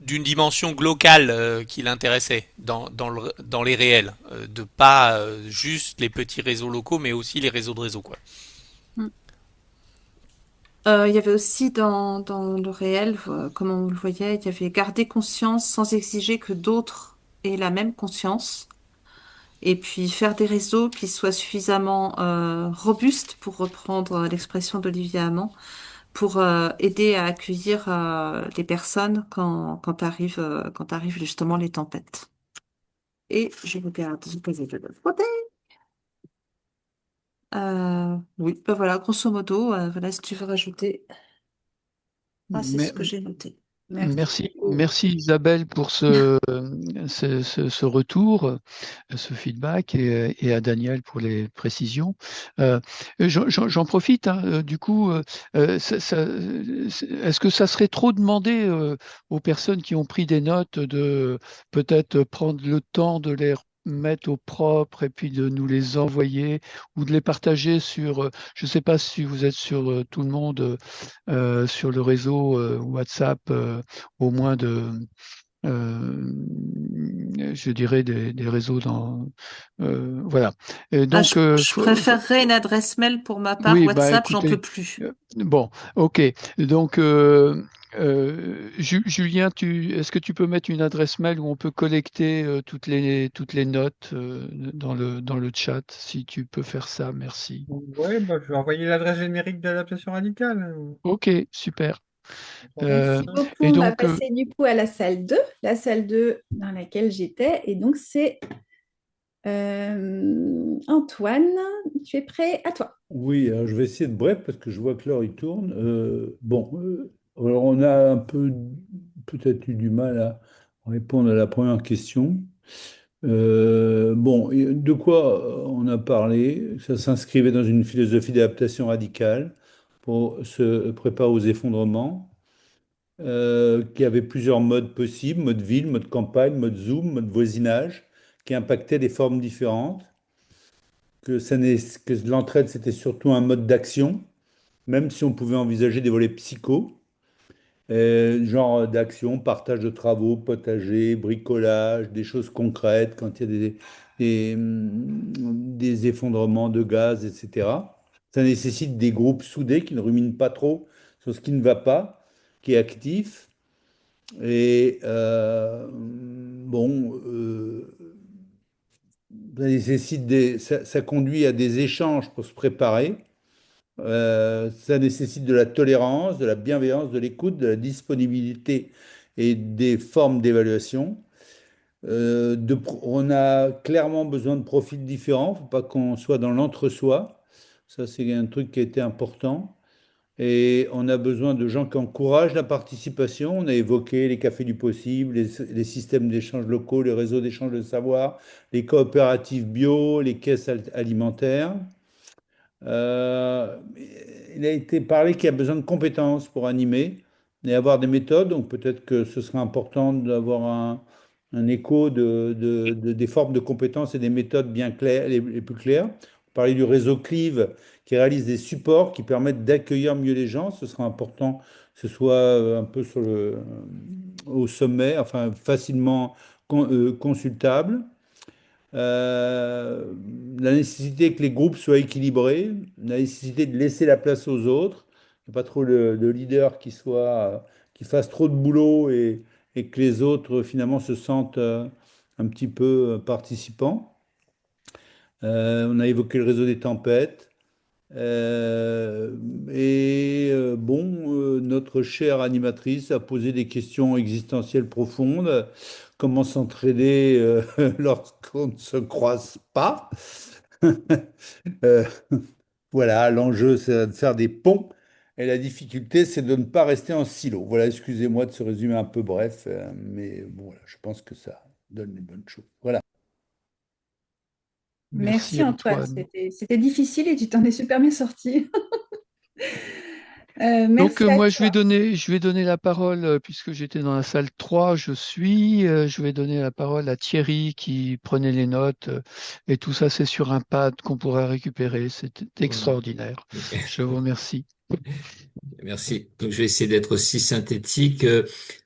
d'une dimension globale qui l'intéressait dans les réels, de pas juste les petits réseaux locaux, mais aussi les réseaux de réseaux quoi. Mm. Il y avait aussi dans le réel, comme on le voyait, il y avait garder conscience sans exiger que d'autres aient la même conscience. Et puis faire des réseaux qui soient suffisamment robustes, pour reprendre l'expression d'Olivier Hamon, pour aider à accueillir les personnes quand arrivent justement les tempêtes. Et je regarde, j'ai posé de l'autre côté. Oui, voilà, grosso modo, voilà, si tu veux rajouter. Ah, c'est ce Mais que j'ai noté. Merci beaucoup. merci Isabelle pour ce retour, ce feedback et à Daniel pour les précisions. J'en profite, hein, du coup, est-ce que ça serait trop demandé aux personnes qui ont pris des notes de peut-être prendre le temps de les mettre au propre et puis de nous les envoyer ou de les partager sur, je ne sais pas si vous êtes sur tout le monde, sur le réseau WhatsApp, au moins euh, je dirais des réseaux voilà. Et Ah, donc, je préférerais une adresse mail pour ma part. oui, bah WhatsApp, j'en peux écoutez, plus. bon, ok. Donc, Julien, est-ce que tu peux mettre une adresse mail où on peut collecter toutes les notes dans le chat, si tu peux faire ça, merci. Ouais, bah, je vais envoyer l'adresse générique d'adaptation radicale. Ok, super. Euh, Merci beaucoup. et On va donc, passer du coup à la salle 2 dans laquelle j'étais. Et donc, c'est Antoine, tu es prêt? À toi. Oui, alors je vais essayer de bref parce que je vois que l'heure il tourne. Bon, alors on a un peu peut-être eu du mal à répondre à la première question. Bon, et de quoi on a parlé? Ça s'inscrivait dans une philosophie d'adaptation radicale pour se préparer aux effondrements, qui avait plusieurs modes possibles, mode ville, mode campagne, mode zoom, mode voisinage, qui impactaient des formes différentes, que l'entraide c'était surtout un mode d'action même si on pouvait envisager des volets psycho, genre d'action, partage de travaux, potager, bricolage, des choses concrètes quand il y a des effondrements de gaz, etc. Ça nécessite des groupes soudés qui ne ruminent pas trop sur ce qui ne va pas, qui est actif. Et bon, ça conduit à des échanges pour se préparer. Ça nécessite de la tolérance, de la bienveillance, de l'écoute, de la disponibilité et des formes d'évaluation. On a clairement besoin de profils différents. Il ne faut pas qu'on soit dans l'entre-soi. Ça, c'est un truc qui a été important. Et on a besoin de gens qui encouragent la participation. On a évoqué les cafés du possible, les systèmes d'échange locaux, les réseaux d'échange de savoir, les coopératives bio, les caisses alimentaires. Euh, il a été parlé qu'il y a besoin de compétences pour animer et avoir des méthodes. Donc peut-être que ce serait important d'avoir un écho des formes de compétences et des méthodes bien claires, les plus claires. On parlait du réseau Clive qui réalise des supports qui permettent d'accueillir mieux les gens. Ce serait important que ce soit un peu au sommet, enfin facilement consultable. Euh, la nécessité que les groupes soient équilibrés, la nécessité de laisser la place aux autres, et pas trop le leader qui fasse trop de boulot et que les autres finalement se sentent un petit peu participants. On a évoqué le réseau des tempêtes. Notre chère animatrice a posé des questions existentielles profondes. Comment s'entraider lorsqu'on ne se croise pas? Euh, voilà, l'enjeu, c'est de faire des ponts. Et la difficulté, c'est de ne pas rester en silo. Voilà, excusez-moi de ce résumé un peu bref, mais bon, voilà, je pense que ça donne les bonnes choses. Voilà. Merci Merci Antoine, Antoine. c'était difficile et tu t'en es super bien sorti. Donc Merci à moi toi. je vais donner la parole, puisque j'étais dans la salle 3, je vais donner la parole à Thierry qui prenait les notes, et tout ça c'est sur un pad qu'on pourrait récupérer. C'était Voilà. extraordinaire. Je vous remercie. Merci. Donc, je vais essayer d'être aussi synthétique.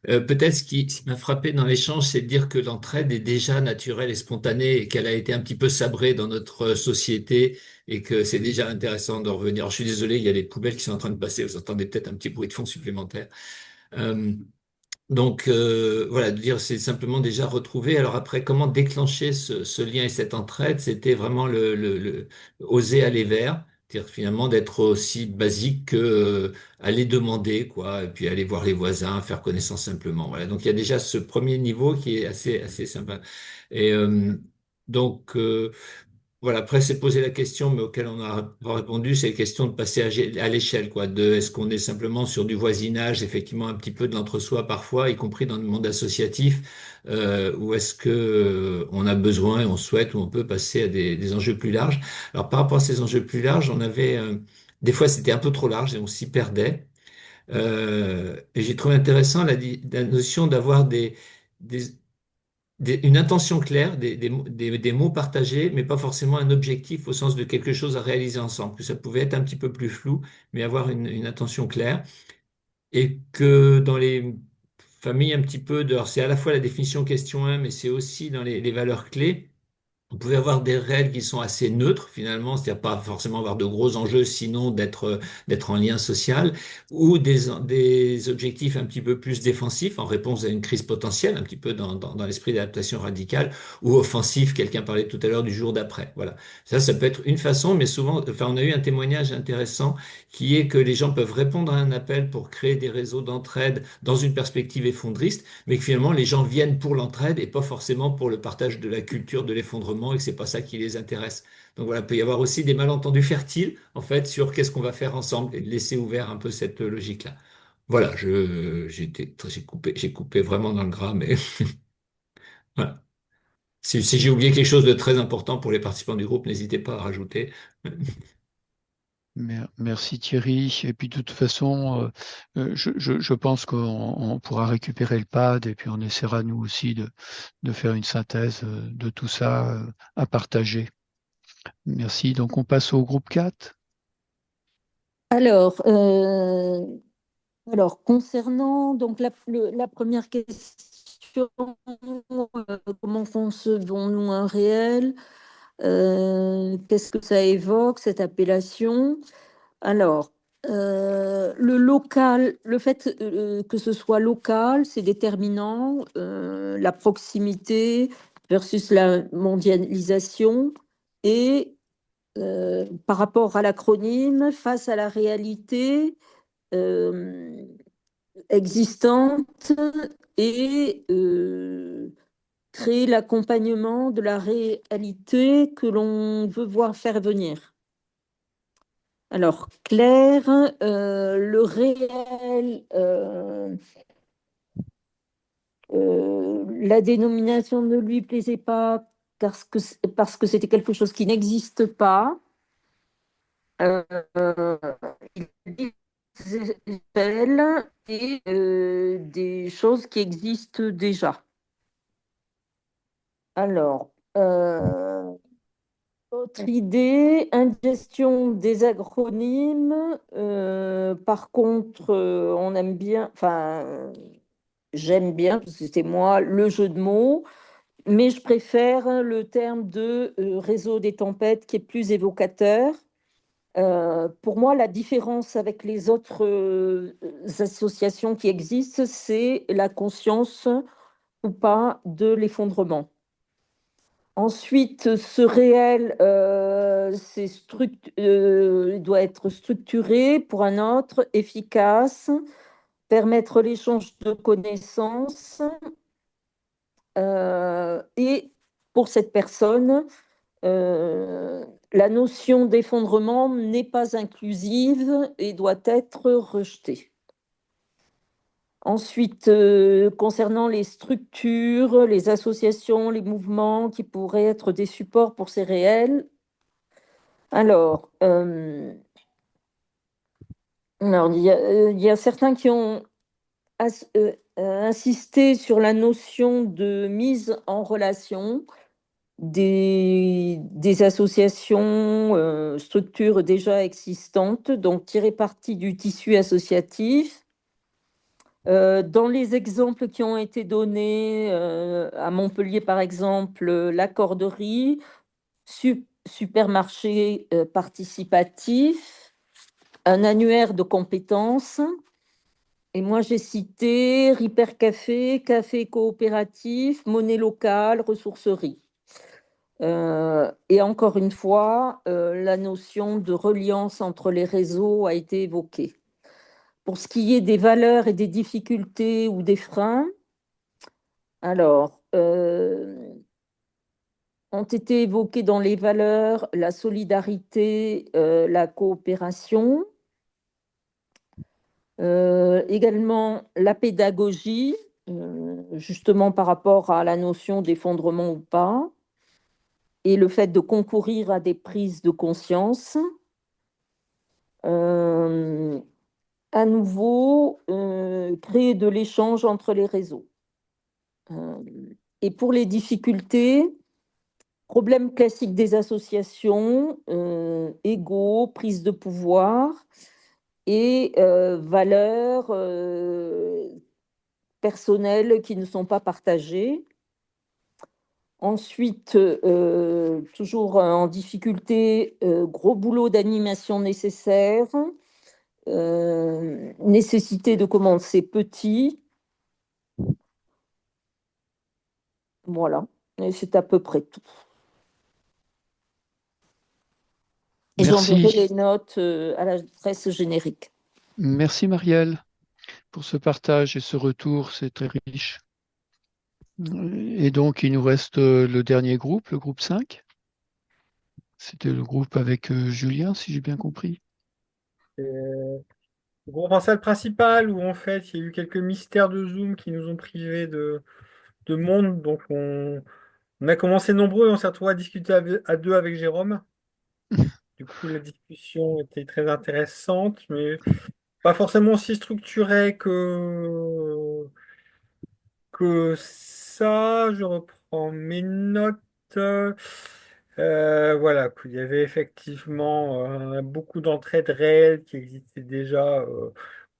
Peut-être ce qui m'a frappé dans l'échange, c'est de dire que l'entraide est déjà naturelle et spontanée et qu'elle a été un petit peu sabrée dans notre société et que c'est déjà intéressant de revenir. Alors, je suis désolé, il y a les poubelles qui sont en train de passer. Vous entendez peut-être un petit bruit de fond supplémentaire. Euh, voilà, de dire c'est simplement déjà retrouver. Alors après, comment déclencher ce lien et cette entraide? C'était vraiment oser aller vers, c'est-à-dire finalement d'être aussi basique que aller demander quoi, et puis aller voir les voisins, faire connaissance simplement. Voilà, donc il y a déjà ce premier niveau qui est assez sympa. Et donc voilà, après, c'est poser la question, mais auquel on n'a pas répondu, c'est la question de passer à l'échelle, quoi. De est-ce qu'on est simplement sur du voisinage, effectivement, un petit peu de l'entre-soi parfois, y compris dans le monde associatif, ou est-ce que on a besoin, on souhaite, ou on peut passer à des enjeux plus larges. Alors, par rapport à ces enjeux plus larges, on avait des fois c'était un peu trop large et on s'y perdait. Et j'ai trouvé intéressant la notion d'avoir des une intention claire, des mots partagés, mais pas forcément un objectif au sens de quelque chose à réaliser ensemble, que ça pouvait être un petit peu plus flou, mais avoir une intention claire. Et que dans les familles un petit peu alors c'est à la fois la définition question 1, mais c'est aussi dans les valeurs clés. On pouvait avoir des règles qui sont assez neutres finalement, c'est-à-dire pas forcément avoir de gros enjeux, sinon d'être en lien social, ou des objectifs un petit peu plus défensifs en réponse à une crise potentielle, un petit peu dans l'esprit d'adaptation radicale, ou offensif, quelqu'un parlait tout à l'heure du jour d'après. Voilà. Ça peut être une façon, mais souvent, enfin, on a eu un témoignage intéressant qui est que les gens peuvent répondre à un appel pour créer des réseaux d'entraide dans une perspective effondriste, mais que finalement les gens viennent pour l'entraide et pas forcément pour le partage de la culture de l'effondrement et que c'est pas ça qui les intéresse. Donc voilà, il peut y avoir aussi des malentendus fertiles en fait sur qu'est-ce qu'on va faire ensemble et de laisser ouvert un peu cette logique-là. Voilà, j'ai coupé vraiment dans le gras, mais voilà. Si j'ai oublié quelque chose de très important pour les participants du groupe, n'hésitez pas à rajouter. Merci Thierry. Et puis de toute façon, je pense qu'on pourra récupérer le pad et puis on essaiera nous aussi de faire une synthèse de tout ça à partager. Merci. Donc on passe au groupe 4. Alors, concernant donc la première question, comment concevons-nous un réel? Qu'est-ce que ça évoque, cette appellation? Alors, le local, le fait que ce soit local, c'est déterminant. La proximité versus la mondialisation et par rapport à l'acronyme, face à la réalité euh, existante et créer l'accompagnement de la réalité que l'on veut voir faire venir. Alors, Claire, le réel, la dénomination ne lui plaisait pas parce que c'était quelque chose qui n'existe pas. Euh, il y a des échelles et des choses qui existent déjà. Alors, autre idée, ingestion des acronymes. Par contre, on aime bien, enfin, j'aime bien, parce que c'était moi, le jeu de mots, mais je préfère le terme de réseau des tempêtes qui est plus évocateur. Pour moi, la différence avec les autres associations qui existent, c'est la conscience ou pas de l'effondrement. Ensuite, ce réel doit être structuré pour un autre, efficace, permettre l'échange de connaissances et pour cette personne, la notion d'effondrement n'est pas inclusive et doit être rejetée. Ensuite, concernant les structures, les associations, les mouvements qui pourraient être des supports pour ces réels, alors, il y a certains qui ont insisté sur la notion de mise en relation des associations, structures déjà existantes, donc tirer parti du tissu associatif. Dans les exemples qui ont été donnés à Montpellier, par exemple, la corderie, supermarché participatif, un annuaire de compétences. Et moi, j'ai cité Ripper Café, café coopératif, monnaie locale, ressourcerie. Et encore une fois, la notion de reliance entre les réseaux a été évoquée. Pour ce qui est des valeurs et des difficultés ou des freins, alors, ont été évoquées dans les valeurs la solidarité, la coopération, également la pédagogie, justement par rapport à la notion d'effondrement ou pas, et le fait de concourir à des prises de conscience. À nouveau, créer de l'échange entre les réseaux. Et pour les difficultés, problème classique des associations, ego, prise de pouvoir et valeurs personnelles qui ne sont pas partagées. Ensuite, toujours en difficulté, gros boulot d'animation nécessaire, nécessité de commencer petit. Voilà, et c'est à peu près tout. Et j'enverrai Merci. les notes à l'adresse générique. Merci Marielle pour ce partage et ce retour, c'est très riche. Et donc, il nous reste le dernier groupe, le groupe 5. C'était le groupe avec Julien, si j'ai bien compris. Le groupe en salle principale où en fait il y a eu quelques mystères de Zoom qui nous ont privés de monde. Donc on a commencé nombreux et on s'est retrouvé à discuter à deux avec Jérôme. Du coup, la discussion était très intéressante, mais pas forcément aussi structurée que ça. Je reprends mes notes. Voilà, qu'il y avait effectivement beaucoup d'entraide réelles qui existaient déjà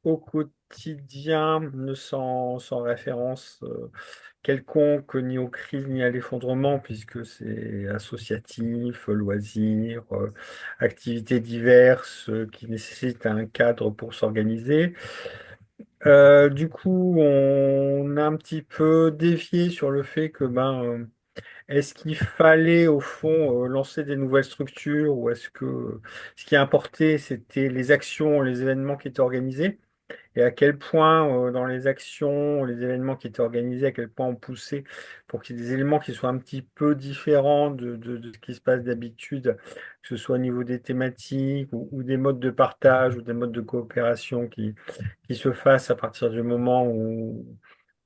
au quotidien, sans référence quelconque ni aux crises ni à l'effondrement, puisque c'est associatif, loisirs, activités diverses qui nécessitent un cadre pour s'organiser. Du coup, on a un petit peu dévié sur le fait que est-ce qu'il fallait au fond lancer des nouvelles structures ou est-ce que ce qui importait c'était les actions, les événements qui étaient organisés et à quel point dans les actions, les événements qui étaient organisés, à quel point on poussait pour qu'il y ait des éléments qui soient un petit peu différents de ce qui se passe d'habitude, que ce soit au niveau des thématiques ou des modes de partage ou des modes de coopération qui se fassent à partir du moment où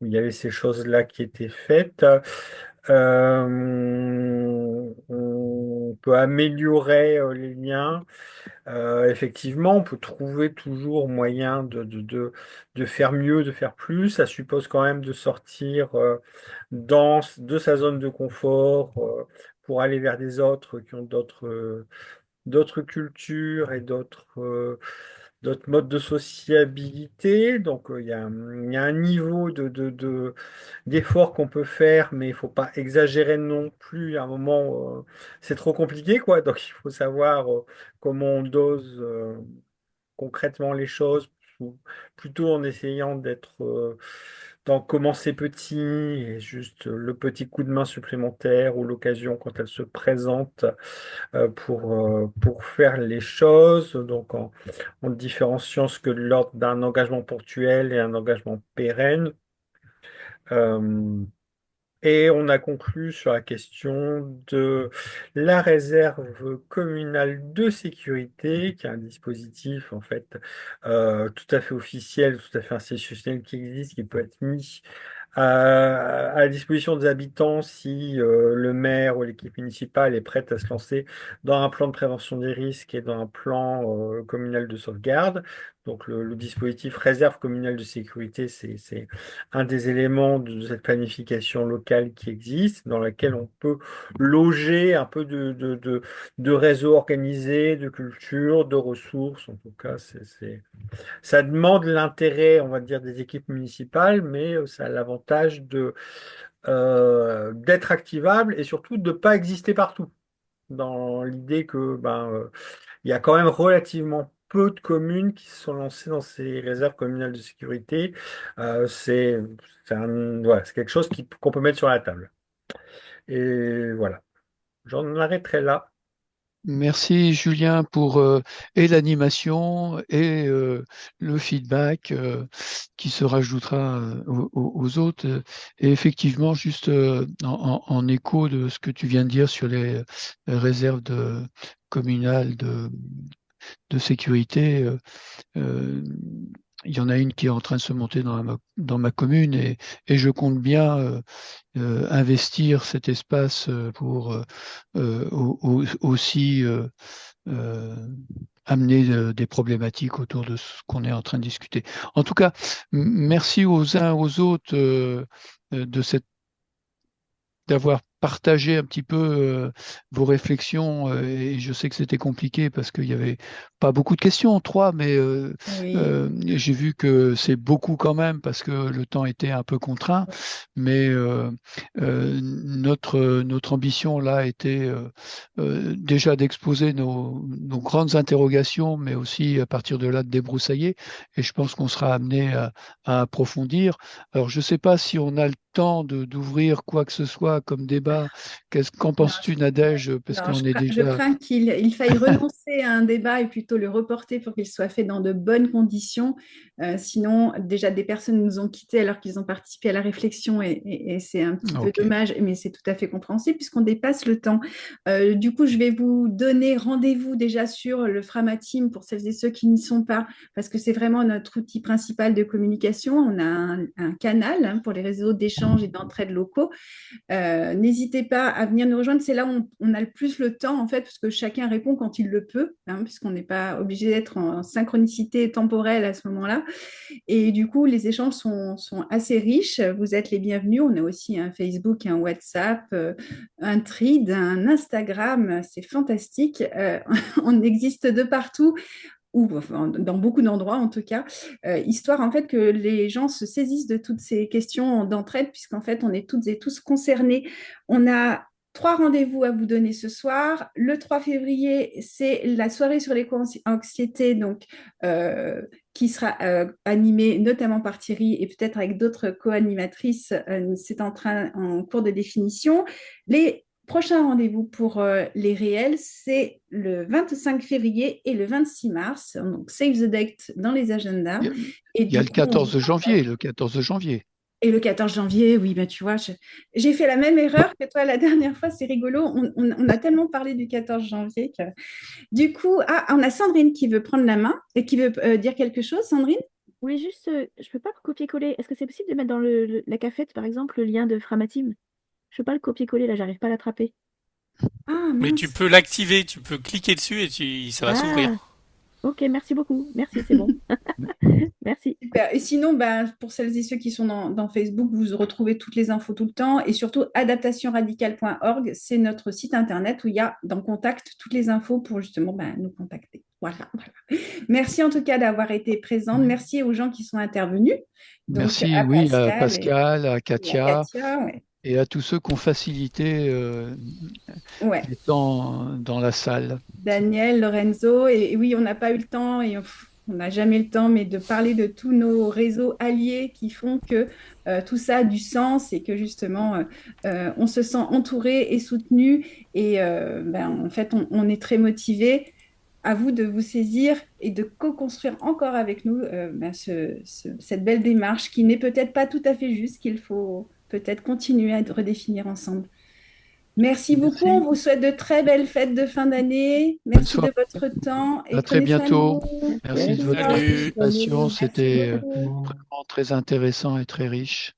il y avait ces choses-là qui étaient faites. On peut améliorer les liens. Effectivement, on peut trouver toujours moyen de faire mieux, de faire plus. Ça suppose quand même de sortir de sa zone de confort pour aller vers des autres qui ont d'autres cultures et d'autres modes de sociabilité. Donc, il y a un niveau d'effort qu'on peut faire, mais il faut pas exagérer non plus. À un moment, c'est trop compliqué, quoi. Donc, il faut savoir comment on dose concrètement les choses, ou plutôt en essayant d'en commencer petit et juste le petit coup de main supplémentaire ou l'occasion quand elle se présente pour faire les choses, donc en différenciant ce que l'ordre d'un engagement ponctuel et un engagement pérenne. Euh, et on a conclu sur la question de la réserve communale de sécurité, qui est un dispositif en fait tout à fait officiel, tout à fait institutionnel qui existe, qui peut être mis à la disposition des habitants si le maire ou l'équipe municipale est prête à se lancer dans un plan de prévention des risques et dans un plan communal de sauvegarde. Donc le dispositif réserve communale de sécurité, c'est un des éléments de cette planification locale qui existe, dans laquelle on peut loger un peu de réseaux organisés, de culture, de ressources. En tout cas, ça demande l'intérêt, on va dire, des équipes municipales, mais ça a l'avantage d'être activable et surtout de ne pas exister partout. Dans l'idée que il y a quand même relativement peu de communes qui se sont lancées dans ces réserves communales de sécurité. C'est voilà, c'est quelque chose qu'on peut mettre sur la table. Et voilà, j'en arrêterai là. Merci Julien pour et l'animation et le feedback qui se rajoutera aux autres. Et effectivement, juste en écho de ce que tu viens de dire sur les réserves communales de sécurité, euh, il y en a une qui est en train de se monter dans ma commune et je compte bien investir cet espace pour aussi euh, amener des problématiques autour de ce qu'on est en train de discuter. En tout cas, merci aux uns aux autres de cette d'avoir partagé un petit peu vos réflexions. Et je sais que c'était compliqué parce qu'il n'y avait pas beaucoup de questions, trois, mais Oui. j'ai vu que c'est beaucoup quand même parce que le temps était un peu contraint. Mais notre ambition là était déjà d'exposer nos grandes interrogations, mais aussi à partir de là de débroussailler. Et je pense qu'on sera amené à approfondir. Alors, je ne sais pas si on a le temps d'ouvrir quoi que ce soit comme débat. Qu'en Non, penses-tu, Nadège? Parce non, qu'on est je déjà... crains qu'il faille renoncer à un débat et plutôt le reporter pour qu'il soit fait dans de bonnes conditions. Sinon, déjà, des personnes nous ont quittés alors qu'ils ont participé à la réflexion et c'est un petit peu Ok. dommage, mais c'est tout à fait compréhensible puisqu'on dépasse le temps. Du coup, je vais vous donner rendez-vous déjà sur le Framateam pour celles et ceux qui n'y sont pas, parce que c'est vraiment notre outil principal de communication. On a un canal pour les réseaux d'échange et d'entraide locaux. N'hésitez pas à venir nous rejoindre. C'est là où on a le plus le temps, en fait, parce que chacun répond quand il le peut, hein, puisqu'on n'est pas obligé d'être en synchronicité temporelle à ce moment-là. Et du coup, les échanges sont assez riches. Vous êtes les bienvenus. On a aussi un Facebook, un WhatsApp, un Thread, un Instagram. C'est fantastique. On existe de partout ou enfin, dans beaucoup d'endroits en tout cas, histoire en fait que les gens se saisissent de toutes ces questions d'entraide, puisqu'en fait on est toutes et tous concernés. On a trois rendez-vous à vous donner ce soir. Le 3 février, c'est la soirée sur l'éco-anxiété, donc qui sera animée notamment par Thierry et peut-être avec d'autres co-animatrices. C'est en cours de définition. Les prochain rendez-vous pour les réels, c'est le 25 février et le 26 mars. Donc, save the date dans les agendas. Et Il y a du le coup, 14 janvier, le 14 janvier. Et le 14 janvier, oui, ben, tu vois, j'ai fait la même erreur que toi la dernière fois. C'est rigolo. On a tellement parlé du 14 janvier que... Du coup, on a Sandrine qui veut prendre la main et qui veut dire quelque chose. Sandrine? Oui, juste, je peux pas copier-coller. Est-ce que c'est possible de mettre dans la cafette, par exemple, le lien de Framateam? Je peux pas le copier-coller, là, j'arrive pas à l'attraper. Ah, Mais tu mince. peux l'activer, tu peux cliquer dessus et ça va Ah, s'ouvrir. Ok, merci beaucoup. Merci, c'est bon. Merci. Super. Et sinon, ben, pour celles et ceux qui sont dans Facebook, vous retrouvez toutes les infos tout le temps. Et surtout, adaptationradicale.org, c'est notre site internet où il y a dans Contact toutes les infos pour justement ben, nous contacter. Voilà. Merci en tout cas d'avoir été présente. Merci aux gens qui sont intervenus. Donc, Merci, à oui, à Pascal Pascal, à et à Katia Katia. Ouais. et à tous ceux qui ont facilité Ouais. les temps dans la salle. Daniel, Lorenzo, et oui, on n'a pas eu le temps et on n'a jamais le temps, mais de parler de tous nos réseaux alliés qui font que tout ça a du sens et que justement on se sent entouré et soutenu et ben, en fait on est très motivé. À vous de vous saisir et de co-construire encore avec nous ben, cette belle démarche qui n'est peut-être pas tout à fait juste, qu'il faut peut-être continuer à redéfinir ensemble. Merci beaucoup. On Merci. vous souhaite de très belles fêtes de fin d'année. Bonne Merci soirée. de votre temps et À très prenez soin de bientôt. vous. Merci de votre Salut. participation. Merci C'était beaucoup. vraiment très intéressant et très riche.